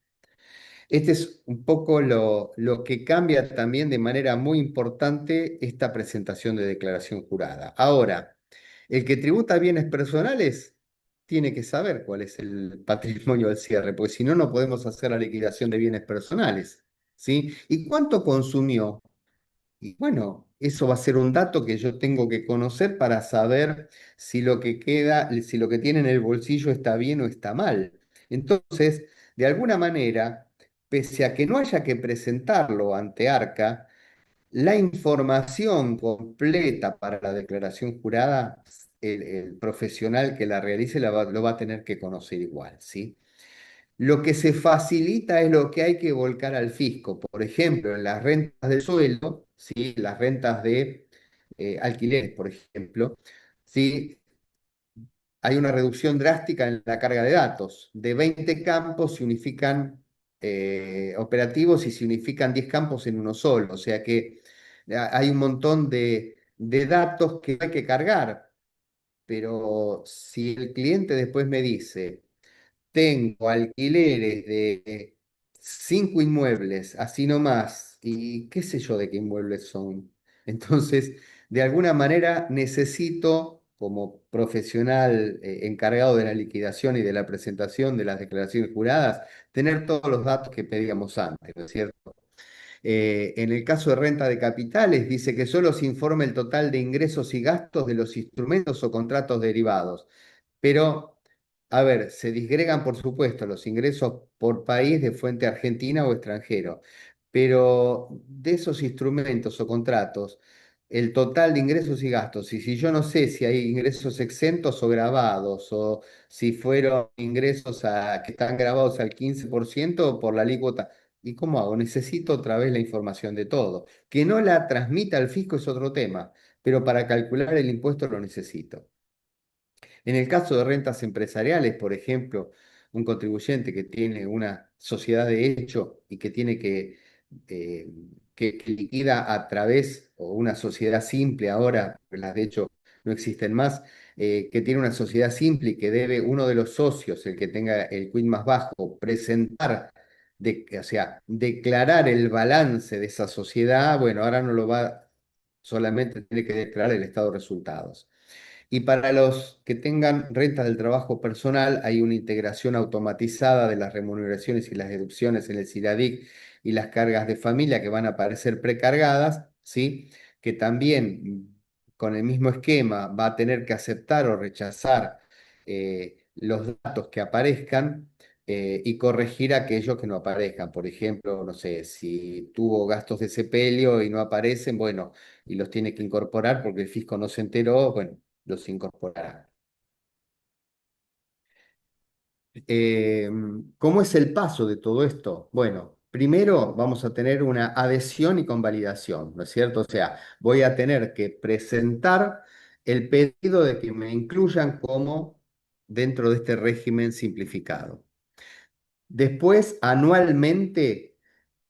Este es un poco lo que cambia también de manera muy importante esta presentación de declaración jurada. Ahora, el que tributa bienes personales tiene que saber cuál es el patrimonio del cierre, porque si no, no podemos hacer la liquidación de bienes personales, ¿sí? ¿Y cuánto consumió? Y bueno, eso va a ser un dato que yo tengo que conocer para saber si lo que queda, si lo que tiene en el bolsillo está bien o está mal. Entonces, de alguna manera, pese a que no haya que presentarlo ante Arca, la información completa para la declaración jurada, el profesional que la realice lo va a tener que conocer igual, ¿sí? Lo que se facilita es lo que hay que volcar al fisco. Por ejemplo, en las rentas del sueldo, ¿sí? Las rentas de alquileres, por ejemplo, ¿sí? Hay una reducción drástica en la carga de datos. De 20 campos se unifican operativos y se unifican 10 campos en uno solo. O sea que hay un montón de datos que hay que cargar. Pero si el cliente después me dice, tengo alquileres de 5 inmuebles, así nomás, y qué sé yo de qué inmuebles son. Entonces, de alguna manera necesito, como profesional encargado de la liquidación y de la presentación de las declaraciones juradas, tener todos los datos que pedíamos antes, ¿no es cierto? En el caso de renta de capitales, dice que solo se informa el total de ingresos y gastos de los instrumentos o contratos derivados. Pero, a ver, se disgregan, por supuesto, los ingresos por país de fuente argentina o extranjero, pero de esos instrumentos o contratos, el total de ingresos y gastos, y si yo no sé si hay ingresos exentos o grabados, o si fueron ingresos que están grabados al 15% o por la alícuota, ¿y cómo hago? Necesito otra vez la información de todo. Que no la transmita al fisco es otro tema, pero para calcular el impuesto lo necesito. En el caso de rentas empresariales, por ejemplo, un contribuyente que tiene una sociedad de hecho y que tiene eh, que liquida a través, o una sociedad simple ahora, porque las de hecho no existen más, que tiene una sociedad simple y que debe uno de los socios, el que tenga el quid más bajo, presentar, o sea, declarar el balance de esa sociedad, bueno, ahora no lo va, solamente tiene que declarar el estado de resultados. Y para los que tengan rentas del trabajo personal, hay una integración automatizada de las remuneraciones y las deducciones en el CIRADIC y las cargas de familia que van a aparecer precargadas, ¿sí? Que también con el mismo esquema va a tener que aceptar o rechazar los datos que aparezcan y corregir aquellos que no aparezcan. Por ejemplo, no sé, si tuvo gastos de sepelio y no aparecen, bueno, y los tiene que incorporar porque el fisco no se enteró, bueno, los incorporará. Eh, ¿Cómo es el paso de todo esto? Bueno, primero vamos a tener una adhesión y convalidación, ¿no es cierto? O sea, voy a tener que presentar el pedido de que me incluyan como dentro de este régimen simplificado. Después, anualmente,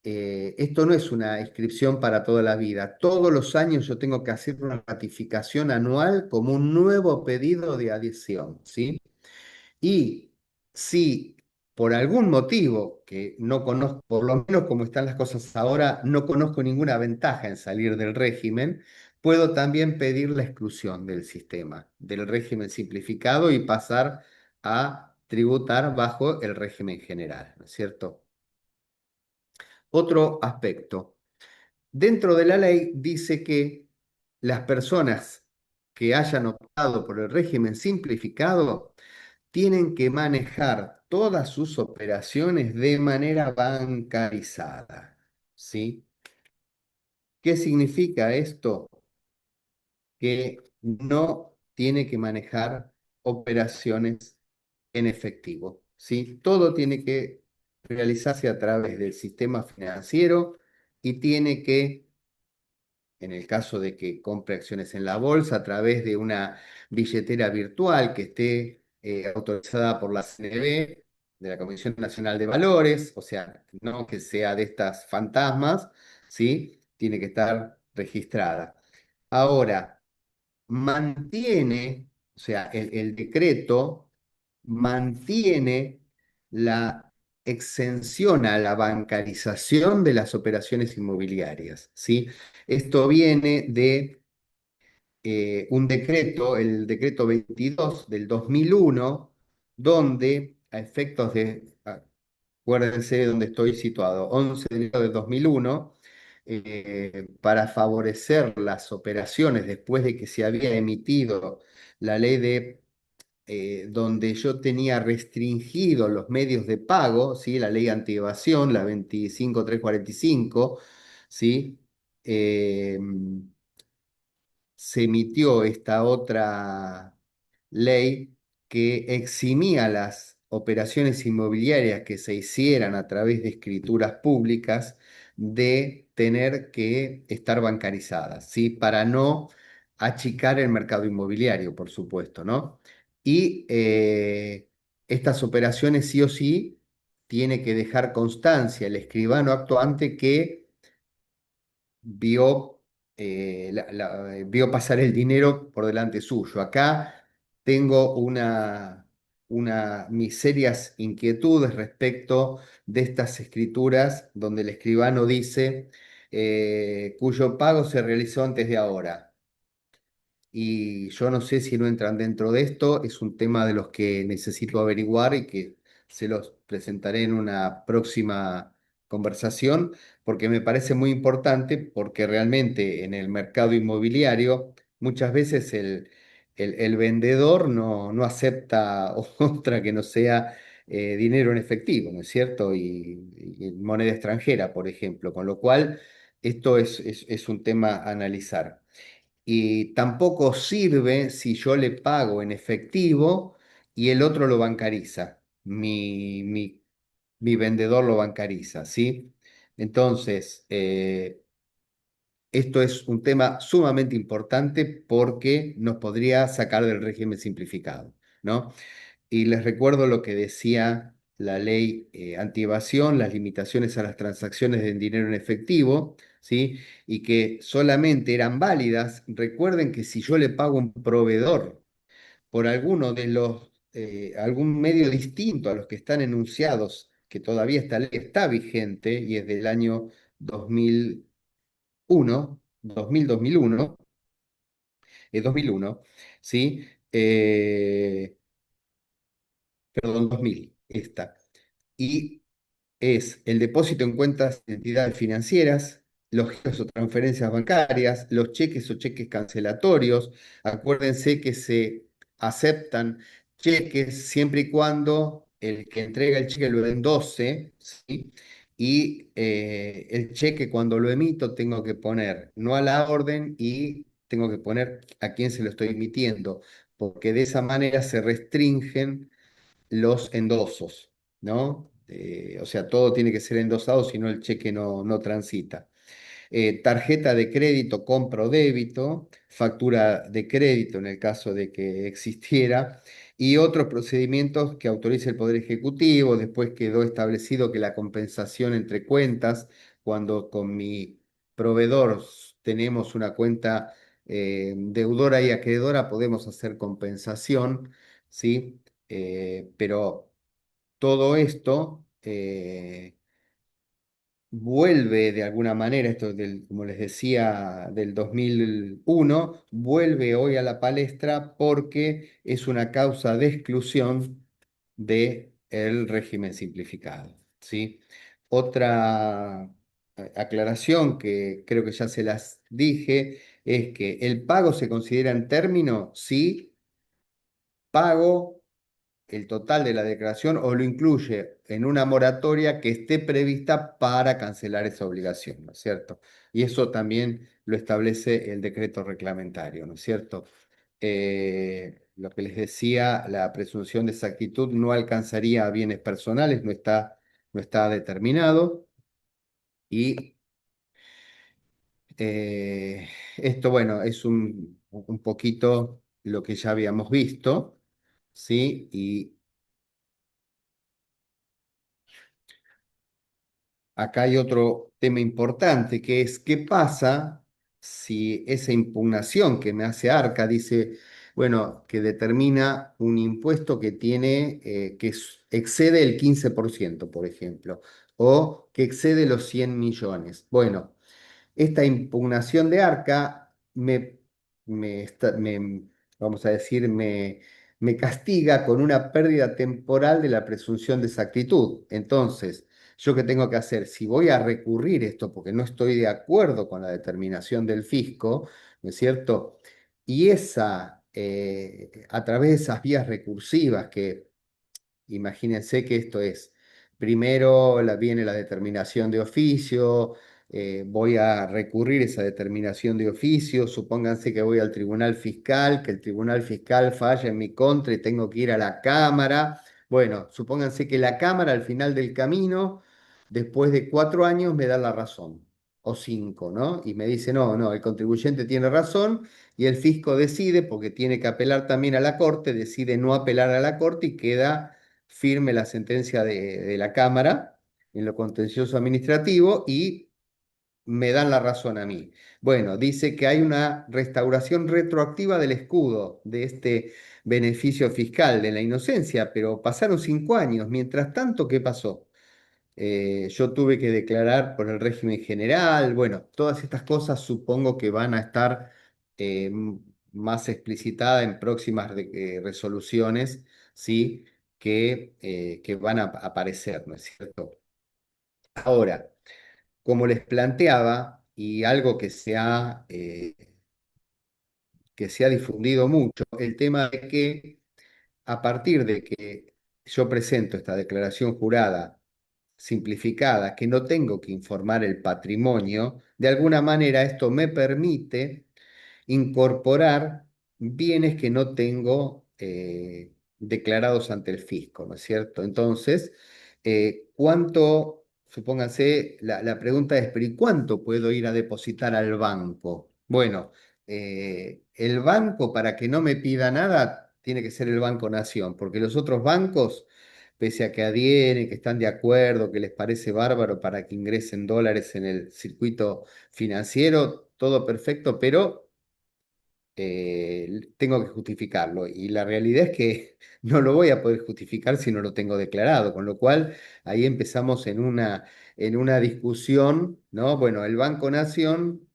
esto no es una inscripción para toda la vida. Todos los años yo tengo que hacer una ratificación anual como un nuevo pedido de adhesión, ¿sí? Y si por algún motivo que no conozco, por lo menos como están las cosas ahora, no conozco ninguna ventaja en salir del régimen, puedo también pedir la exclusión del sistema, del régimen simplificado y pasar a tributar bajo el régimen general, ¿no es cierto? Otro aspecto. Dentro de la ley dice que las personas que hayan optado por el régimen simplificado tienen que manejar todas sus operaciones de manera bancarizada. ¿Sí? ¿Qué significa esto? Que no tiene que manejar operaciones en efectivo. ¿Sí? Todo tiene que realizarse a través del sistema financiero y tiene que en el caso de que compre acciones en la bolsa, a través de una billetera virtual que esté autorizada por la CNB, de la Comisión Nacional de Valores, o sea, no que sea de estas fantasmas, ¿sí? Tiene que estar registrada. Ahora, mantiene, o sea, el decreto mantiene la exención a la bancarización de las operaciones inmobiliarias, ¿sí? Esto viene de un decreto, el decreto 22 del 2001, donde a efectos de, acuérdense de dónde estoy situado, 11 de enero de 2001, para favorecer las operaciones después de que se había emitido la ley de donde yo tenía restringido los medios de pago, ¿sí? La ley anti-evasión, la 25345, ¿sí? Eh, Se emitió esta otra ley que eximía las operaciones inmobiliarias que se hicieran a través de escrituras públicas de tener que estar bancarizadas, ¿sí? Para no achicar el mercado inmobiliario, por supuesto, ¿no? Y estas operaciones sí o sí tiene que dejar constancia el escribano actuante que vio, vio pasar el dinero por delante suyo. Acá tengo mis serias inquietudes respecto de estas escrituras donde el escribano dice cuyo pago se realizó antes de ahora. Y yo no sé si no entran dentro de esto, es un tema de los que necesito averiguar y que se los presentaré en una próxima conversación, porque me parece muy importante, porque realmente en el mercado inmobiliario muchas veces el vendedor no acepta otra que no sea dinero en efectivo, ¿no es cierto? Y moneda extranjera, por ejemplo, con lo cual esto es un tema a analizar. Y tampoco sirve si yo le pago en efectivo y el otro lo bancariza. Mi vendedor lo bancariza, ¿sí? Entonces, esto es un tema sumamente importante porque nos podría sacar del régimen simplificado, ¿no? Y les recuerdo lo que decía la ley antievasión, las limitaciones a las transacciones de dinero en efectivo, ¿sí? Y que solamente eran válidas. Recuerden que si yo le pago a un proveedor por alguno de algún medio distinto a los que están enunciados, que todavía esta ley está vigente y es del año 2001, 2001, 2001, ¿sí? Perdón, 2000, esta. Y es el depósito en cuentas de entidades financieras, los giros o transferencias bancarias, los cheques o cheques cancelatorios. Acuérdense que se aceptan cheques siempre y cuando el que entrega el cheque lo endose, ¿sí? Y el cheque cuando lo emito tengo que poner no a la orden y tengo que poner a quién se lo estoy emitiendo, porque de esa manera se restringen los endosos, ¿no? O sea, todo tiene que ser endosado, si no el cheque no transita. Tarjeta de crédito, compra o débito, factura de crédito en el caso de que existiera, y otros procedimientos que autorice el Poder Ejecutivo. Después quedó establecido que la compensación entre cuentas, cuando con mi proveedor tenemos una cuenta deudora y acreedora, podemos hacer compensación, ¿sí? Pero todo esto vuelve de alguna manera, esto como les decía, del 2001, vuelve hoy a la palestra porque es una causa de exclusión del régimen simplificado, ¿sí? Otra aclaración que creo que ya se las dije es que el pago se considera en término si pago el total de la declaración o lo incluye en una moratoria que esté prevista para cancelar esa obligación, ¿no es cierto? Y eso también lo establece el decreto reglamentario, ¿no es cierto? Lo que les decía, la presunción de exactitud no alcanzaría a bienes personales, no está determinado. Y Eh, Esto, bueno, es un poquito lo que ya habíamos visto, ¿sí? Y acá hay otro tema importante, que es qué pasa si esa impugnación que me hace Arca dice, bueno, que determina un impuesto que tiene, excede el 15%, por ejemplo, o que excede los 100 millones. Bueno, esta impugnación de Arca vamos a decir, me castiga con una pérdida temporal de la presunción de exactitud. Entonces, ¿yo qué tengo que hacer? Si voy a recurrir esto porque no estoy de acuerdo con la determinación del fisco, ¿no es cierto? Y a través de esas vías recursivas que imagínense que esto es, primero viene la determinación de oficio, voy a recurrir esa determinación de oficio, supónganse que voy al tribunal fiscal, que el tribunal fiscal falla en mi contra y tengo que ir a la Cámara. Bueno, supónganse que la Cámara al final del camino, después de 4 años, me da la razón, o 5, ¿no? Y me dice, no, no, el contribuyente tiene razón y el fisco decide, porque tiene que apelar también a la Corte, decide no apelar a la Corte y queda firme la sentencia de la Cámara en lo contencioso administrativo y me dan la razón a mí. Bueno, dice que hay una restauración retroactiva del escudo de este beneficio fiscal de la inocencia, pero pasaron 5 años. Mientras tanto, ¿qué pasó? Yo tuve que declarar por el régimen general. Bueno, todas estas cosas supongo que van a estar más explicitadas en próximas resoluciones, ¿sí? Que van a aparecer, ¿no es cierto? Ahora, como les planteaba, y algo que se ha difundido mucho, el tema de que a partir de que yo presento esta declaración jurada simplificada, que no tengo que informar el patrimonio, de alguna manera esto me permite incorporar bienes que no tengo declarados ante el fisco, ¿no es cierto? Entonces, supónganse, la pregunta es, ¿pero y cuánto puedo ir a depositar al banco? Bueno, el banco para que no me pida nada tiene que ser el Banco Nación, porque los otros bancos, pese a que adhieren, que están de acuerdo, que les parece bárbaro para que ingresen dólares en el circuito financiero, todo perfecto, pero tengo que justificarlo. Y la realidad es que no lo voy a poder justificar si no lo tengo declarado, con lo cual ahí empezamos en una discusión, ¿no? Bueno, el Banco Nación,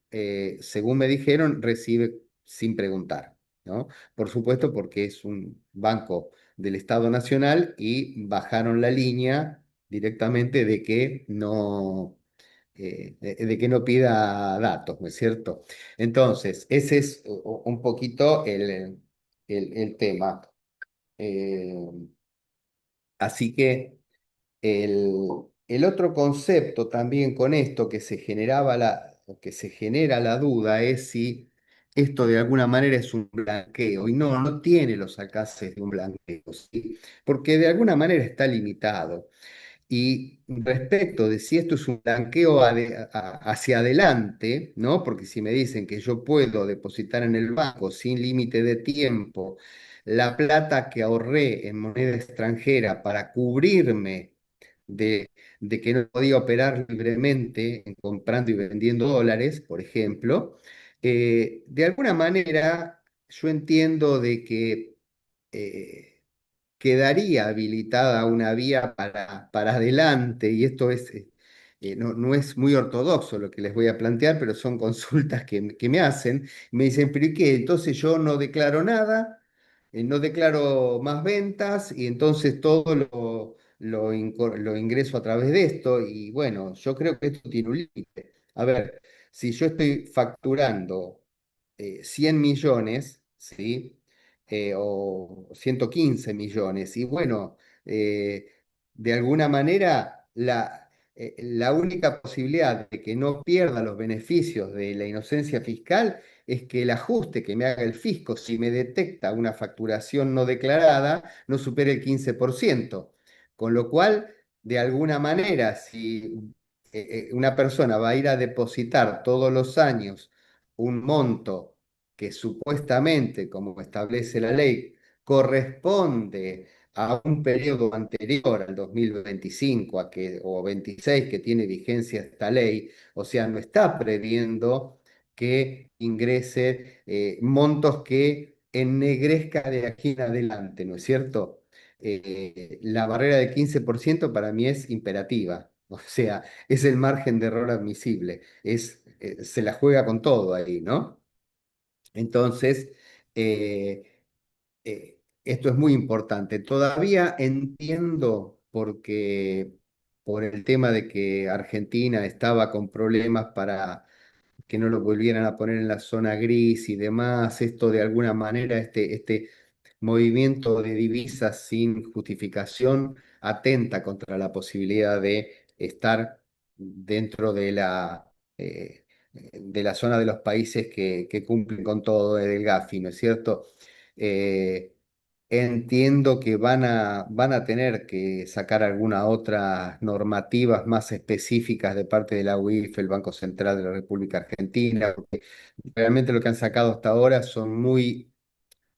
según me dijeron, recibe sin preguntar, ¿no? Por supuesto, porque es un banco del Estado Nacional y bajaron la línea directamente de que no pida datos, ¿no es cierto? Entonces, ese es un poquito el tema. Eh, Así que el otro concepto también con esto que se genera la duda es si esto de alguna manera es un blanqueo y no, no tiene los alcances de un blanqueo, ¿sí? Porque de alguna manera está limitado. Y respecto de si esto es un blanqueo hacia adelante, ¿no? Porque si me dicen que yo puedo depositar en el banco sin límite de tiempo la plata que ahorré en moneda extranjera para cubrirme de que no podía operar libremente en comprando y vendiendo dólares, por ejemplo, de alguna manera yo entiendo de que eh, quedaría habilitada una vía para adelante, y esto no, no es muy ortodoxo lo que les voy a plantear, pero son consultas que me hacen. Me dicen, pero ¿y qué? Entonces yo no declaro nada, no declaro más ventas, y entonces todo lo ingreso a través de esto, y bueno, yo creo que esto tiene un límite. A ver, si yo estoy facturando 100 millones, ¿sí? O 115 millones. Y bueno, eh, de alguna manera la única posibilidad de que no pierda los beneficios de la inocencia fiscal es que el ajuste que me haga el fisco, si me detecta una facturación no declarada, no supere el 15%. Con lo cual, de alguna manera, una persona va a ir a depositar todos los años un monto que supuestamente, como establece la ley, corresponde a un periodo anterior al 2025 o 26 que tiene vigencia esta ley, o sea, no está previendo que ingrese montos que ennegrezca de aquí en adelante, ¿no es cierto? La barrera del 15% para mí es imperativa, o sea, es el margen de error admisible, se la juega con todo ahí, ¿no? Entonces, eh, esto es muy importante. Todavía entiendo porque por el tema de que Argentina estaba con problemas para que no lo volvieran a poner en la zona gris y demás, esto de alguna manera, este movimiento de divisas sin justificación atenta contra la posibilidad de estar dentro de la zona de los países que cumplen con todo el Gafi, ¿no es cierto? Eh, Entiendo que van a tener que sacar algunas otras normativas más específicas de parte de la UIF, el Banco Central de la República Argentina, porque realmente lo que han sacado hasta ahora son muy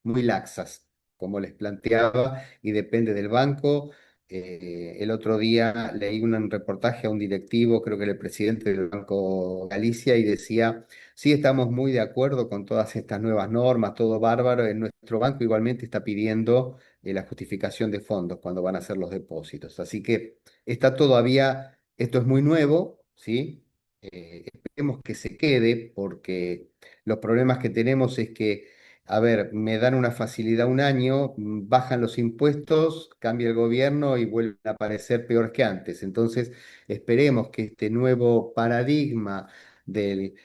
laxas, como les planteaba, y depende del banco. El otro día leí un reportaje a un directivo, creo que era el presidente del Banco Galicia, y decía, sí, estamos muy de acuerdo con todas estas nuevas normas, todo bárbaro. En nuestro banco igualmente está pidiendo la justificación de fondos cuando van a hacer los depósitos. Así que está todavía, esto es muy nuevo, ¿sí? Esperemos que se quede porque los problemas que tenemos es que a ver, me dan una facilidad un año, bajan los impuestos, cambia el gobierno y vuelven a aparecer peor que antes. Entonces, esperemos que este nuevo paradigma del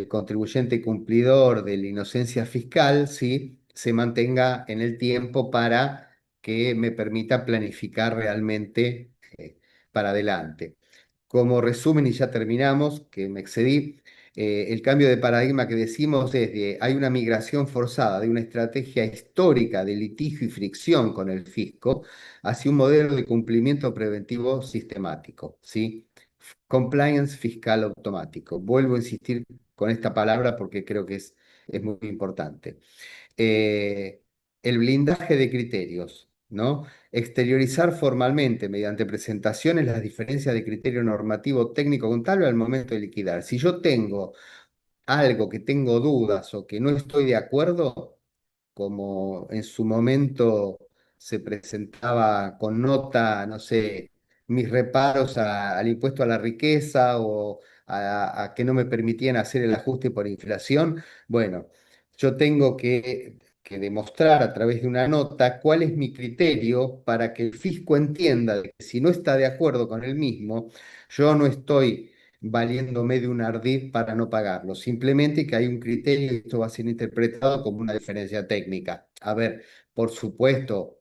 contribuyente cumplidor, de la inocencia fiscal, ¿sí? Se mantenga en el tiempo para que me permita planificar realmente para adelante. Como resumen, y ya terminamos, que me excedí, el cambio de paradigma que decimos es de hay una migración forzada de una estrategia histórica de litigio y fricción con el fisco hacia un modelo de cumplimiento preventivo sistemático, ¿sí? Compliance fiscal automático. Vuelvo a insistir con esta palabra porque creo que es muy importante. eh, el blindaje de criterios, ¿no? Exteriorizar formalmente, mediante presentaciones, las diferencias de criterio normativo técnico contable al momento de liquidar. Si yo tengo algo que tengo dudas o que no estoy de acuerdo, como en su momento se presentaba con nota, no sé, mis reparos al impuesto a la riqueza o a que no me permitían hacer el ajuste por inflación, bueno, yo tengo que demostrar a través de una nota cuál es mi criterio para que el fisco entienda de que si no está de acuerdo con el mismo, yo no estoy valiéndome de un ardid para no pagarlo. Simplemente que hay un criterio y esto va a ser interpretado como una diferencia técnica. A ver, por supuesto,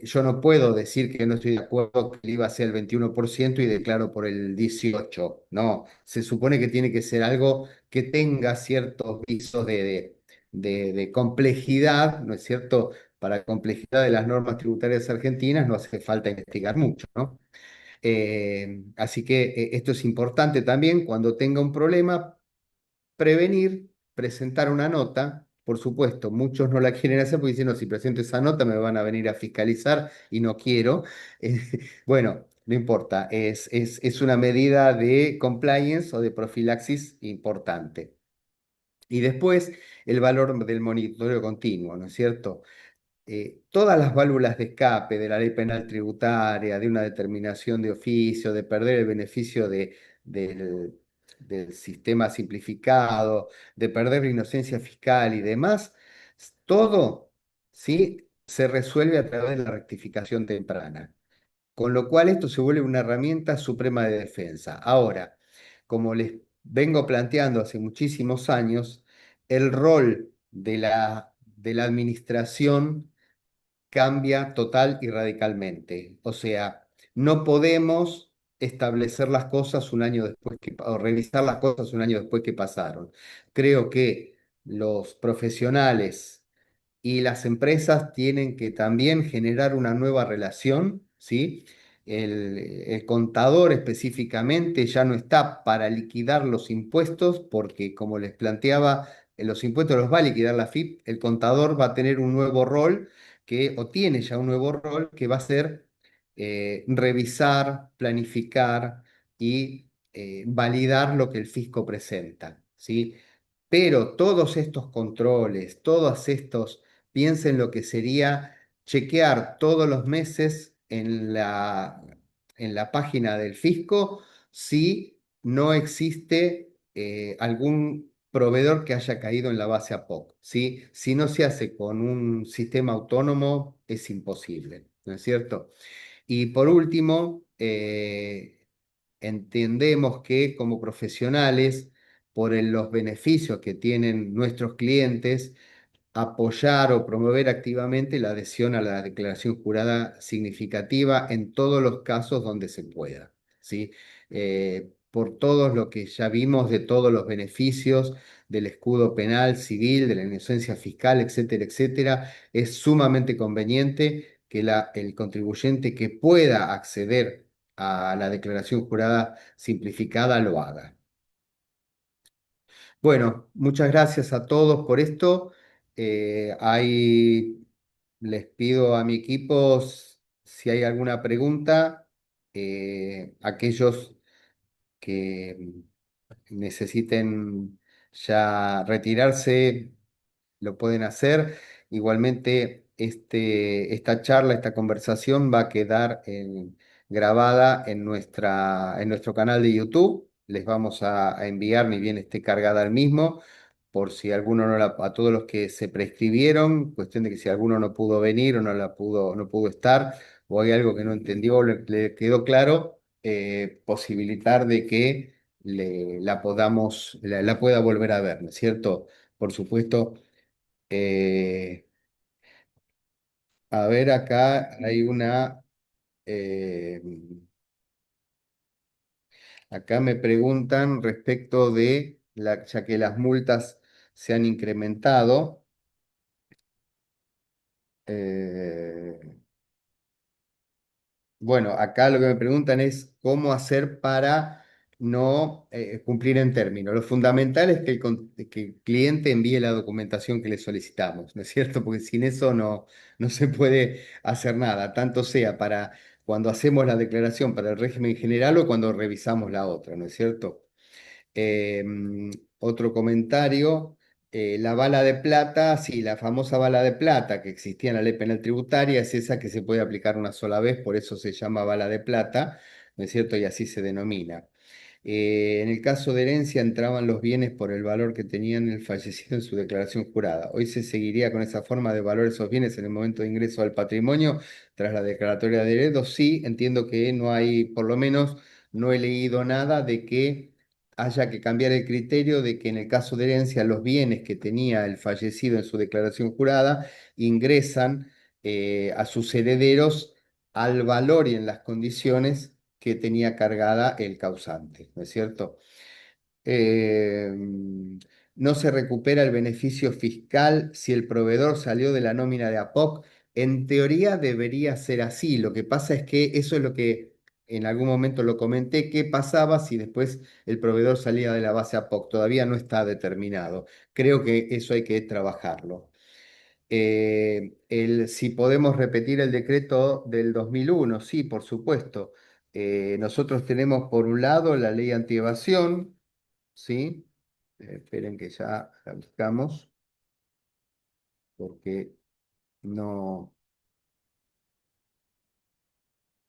yo no puedo decir que no estoy de acuerdo que el IVA sea el 21% y declaro por el 18%. No, se supone que tiene que ser algo que tenga ciertos visos de complejidad, ¿no es cierto? Para la complejidad de las normas tributarias argentinas no hace falta investigar mucho, ¿no? Así que esto es importante también cuando tenga un problema, prevenir, presentar una nota. Por supuesto, muchos no la quieren hacer porque dicen, no, si presento esa nota me van a venir a fiscalizar y no quiero. Eh, bueno, no importa, es una medida de compliance o de profilaxis importante. Y después el valor del monitoreo continuo, ¿no es cierto? Todas las válvulas de escape de la ley penal tributaria, de una determinación de oficio, de perder el beneficio del sistema simplificado, de perder la inocencia fiscal y demás, todo, ¿sí? Se resuelve a través de la rectificación temprana. Con lo cual esto se vuelve una herramienta suprema de defensa. Ahora, como les vengo planteando hace muchísimos años, el rol de la administración cambia total y radicalmente. O sea, no podemos establecer las cosas un año después o revisar las cosas un año después que pasaron. Creo que los profesionales y las empresas tienen que también generar una nueva relación, ¿sí? el contador específicamente ya no está para liquidar los impuestos, porque como les planteaba, los impuestos los va a liquidar la FIP, el contador va a tener un nuevo rol o tiene ya un nuevo rol que va a ser revisar, planificar y validar lo que el fisco presenta, ¿sí? Pero todos estos controles, todos estos, piensen lo que sería chequear todos los meses en la página del fisco si no existe algún proveedor que haya caído en la base APOC, ¿sí? Si no se hace con un sistema autónomo, es imposible, ¿no es cierto? Y por último, entendemos que como profesionales, los beneficios que tienen nuestros clientes, apoyar o promover activamente la adhesión a la declaración jurada significativa en todos los casos donde se pueda, ¿sí? Por todo lo que ya vimos de todos los beneficios del escudo penal, civil, de la inocencia fiscal, etcétera, etcétera, es sumamente conveniente que el contribuyente que pueda acceder a la declaración jurada simplificada lo haga. Bueno, muchas gracias a todos por esto. Ahí les pido a mi equipo si hay alguna pregunta, aquellos que necesiten ya retirarse lo pueden hacer. Igualmente, esta charla, esta conversación va a quedar grabada en nuestro canal de YouTube. Les vamos a enviar, ni bien esté cargada al mismo, por si alguno no a todos los que se prescribieron, cuestión de que si alguno no pudo venir o no pudo estar, o hay algo que no entendió o le quedó claro, posibilitar de que la pueda volver a ver, ¿no es cierto? Por supuesto. Eh, a ver, acá hay eh, acá me preguntan respecto ya que las multas se han incrementado, eh, bueno, acá lo que me preguntan es cómo hacer para no cumplir en términos. Lo fundamental es que el cliente envíe la documentación que le solicitamos, ¿no es cierto? Porque sin eso no se puede hacer nada, tanto sea para cuando hacemos la declaración para el régimen general o cuando revisamos la otra, ¿no es cierto? Eh, Otro comentario, la bala de plata, sí, la famosa bala de plata que existía en la ley penal tributaria es esa que se puede aplicar una sola vez, por eso se llama bala de plata, ¿no es cierto? Y así se denomina. En el caso de herencia entraban los bienes por el valor que tenían el fallecido en su declaración jurada. Hoy se seguiría con esa forma de valorar esos bienes en el momento de ingreso al patrimonio tras la declaratoria de heredos. Sí, entiendo que no hay, por lo menos no he leído nada de que haya que cambiar el criterio de que en el caso de herencia los bienes que tenía el fallecido en su declaración jurada ingresan a sus herederos al valor y en las condiciones que tenía cargada el causante, ¿no es cierto? Eh, no se recupera el beneficio fiscal si el proveedor salió de la nómina de APOC. En teoría debería ser así. Lo que pasa es que eso es lo que en algún momento lo comenté, qué pasaba si después el proveedor salía de la base APOC. Todavía no está determinado. Creo que eso hay que trabajarlo. Si podemos repetir el decreto del 2001, sí, por supuesto. Nosotros tenemos por un lado la ley antievasión, ¿sí? Esperen que ya la buscamos, porque no.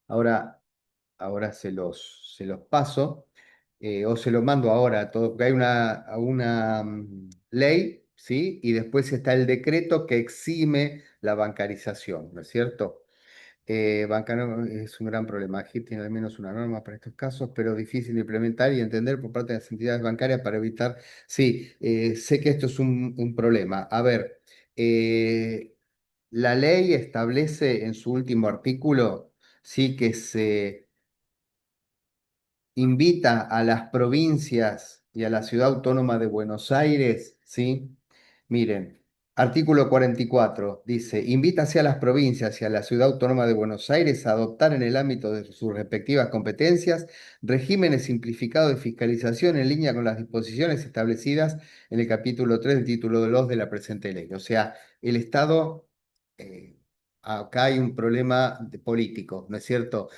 Ahora, ahora se los paso, o se los mando ahora a todo, porque hay una ley, ¿sí? Y después está el decreto que exime la bancarización, ¿no es cierto? Bancano es un gran problema. Aquí tiene al menos una norma para estos casos, pero difícil de implementar y entender por parte de las entidades bancarias para evitar. Sí, sé que esto es un problema. A ver, la ley establece en su último artículo, sí, que se invita a las provincias y a la ciudad autónoma de Buenos Aires, sí. Miren. Artículo 44 dice, invita así a las provincias y a la Ciudad Autónoma de Buenos Aires a adoptar en el ámbito de sus respectivas competencias regímenes simplificados de fiscalización en línea con las disposiciones establecidas en el capítulo 3 del título 2 de la presente ley. O sea, el Estado, eh, acá hay un problema político, ¿no es cierto?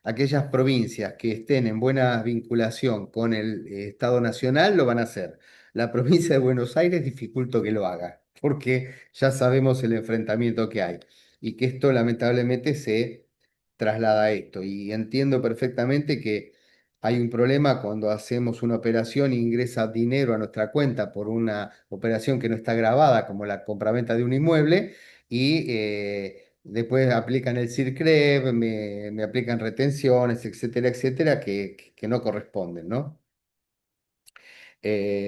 Aquellas provincias que estén en buena vinculación con el Estado Nacional lo van a hacer. La provincia de Buenos Aires dificulto que lo haga, porque ya sabemos el enfrentamiento que hay y que esto lamentablemente se traslada a esto. Y entiendo perfectamente que hay un problema cuando hacemos una operación e ingresa dinero a nuestra cuenta por una operación que no está grabada, como la compraventa de un inmueble, y después aplican el CIRCREV, me aplican retenciones, etcétera, etcétera, que no corresponden, ¿no?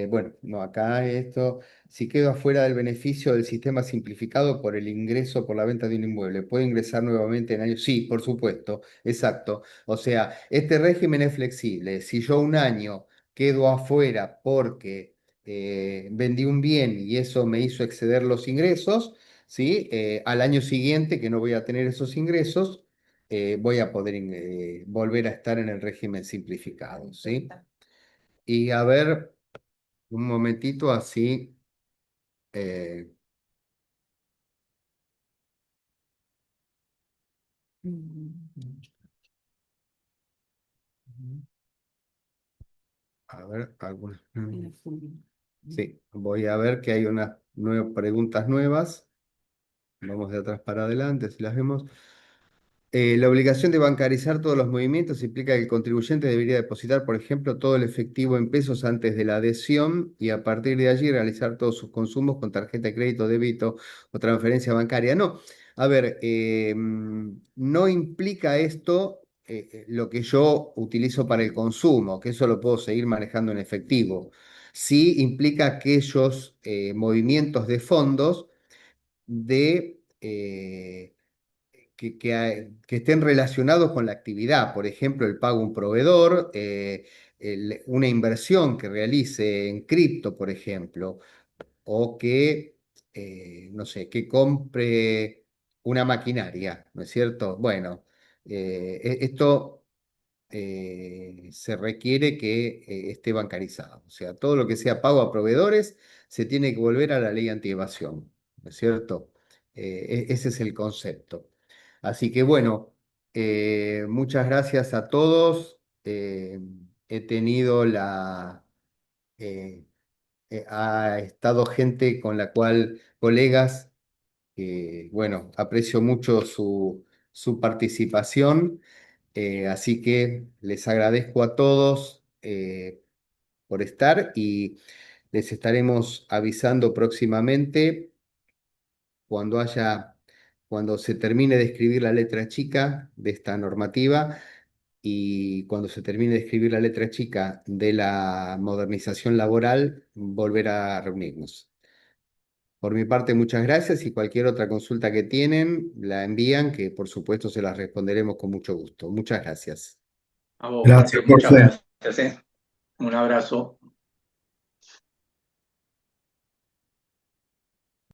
Bueno, no, acá esto, si quedo afuera del beneficio del sistema simplificado por el ingreso por la venta de un inmueble, ¿puedo ingresar nuevamente en años? Sí, por supuesto, exacto. O sea, este régimen es flexible. Si yo un año quedo afuera porque vendí un bien y eso me hizo exceder los ingresos, ¿sí? Al año siguiente, que no voy a tener esos ingresos, voy a poder volver a estar en el régimen simplificado, ¿sí? Y a ver. Un momentito así. eh, a ver, algunas. Sí, voy a ver que hay unas preguntas nuevas. Vamos de atrás para adelante, si las vemos. La obligación de bancarizar todos los movimientos implica que el contribuyente debería depositar, por ejemplo, todo el efectivo en pesos antes de la adhesión y a partir de allí realizar todos sus consumos con tarjeta de crédito, débito o transferencia bancaria. No, a ver, no implica esto lo que yo utilizo para el consumo, que eso lo puedo seguir manejando en efectivo. Sí implica aquellos movimientos de fondos de que estén relacionados con la actividad, por ejemplo, el pago a un proveedor, una inversión que realice en cripto, por ejemplo, o que, no sé, que compre una maquinaria, ¿no es cierto? Bueno, esto se requiere que esté bancarizado. O sea, todo lo que sea pago a proveedores se tiene que volver a la ley antievasión, ¿no es cierto? Ese es el concepto. Así que bueno, muchas gracias a todos. He tenido eh, ha estado gente con la cual, colegas, que bueno, aprecio mucho su participación. Así que les agradezco a todos por estar y les estaremos avisando próximamente cuando cuando se termine de escribir la letra chica de esta normativa y cuando se termine de escribir la letra chica de la modernización laboral, volver a reunirnos. Por mi parte, muchas gracias y cualquier otra consulta que tienen, la envían, que por supuesto se las responderemos con mucho gusto. Muchas gracias. A vos, Gracias, Jorge, muchas Jorge. gracias. Un abrazo.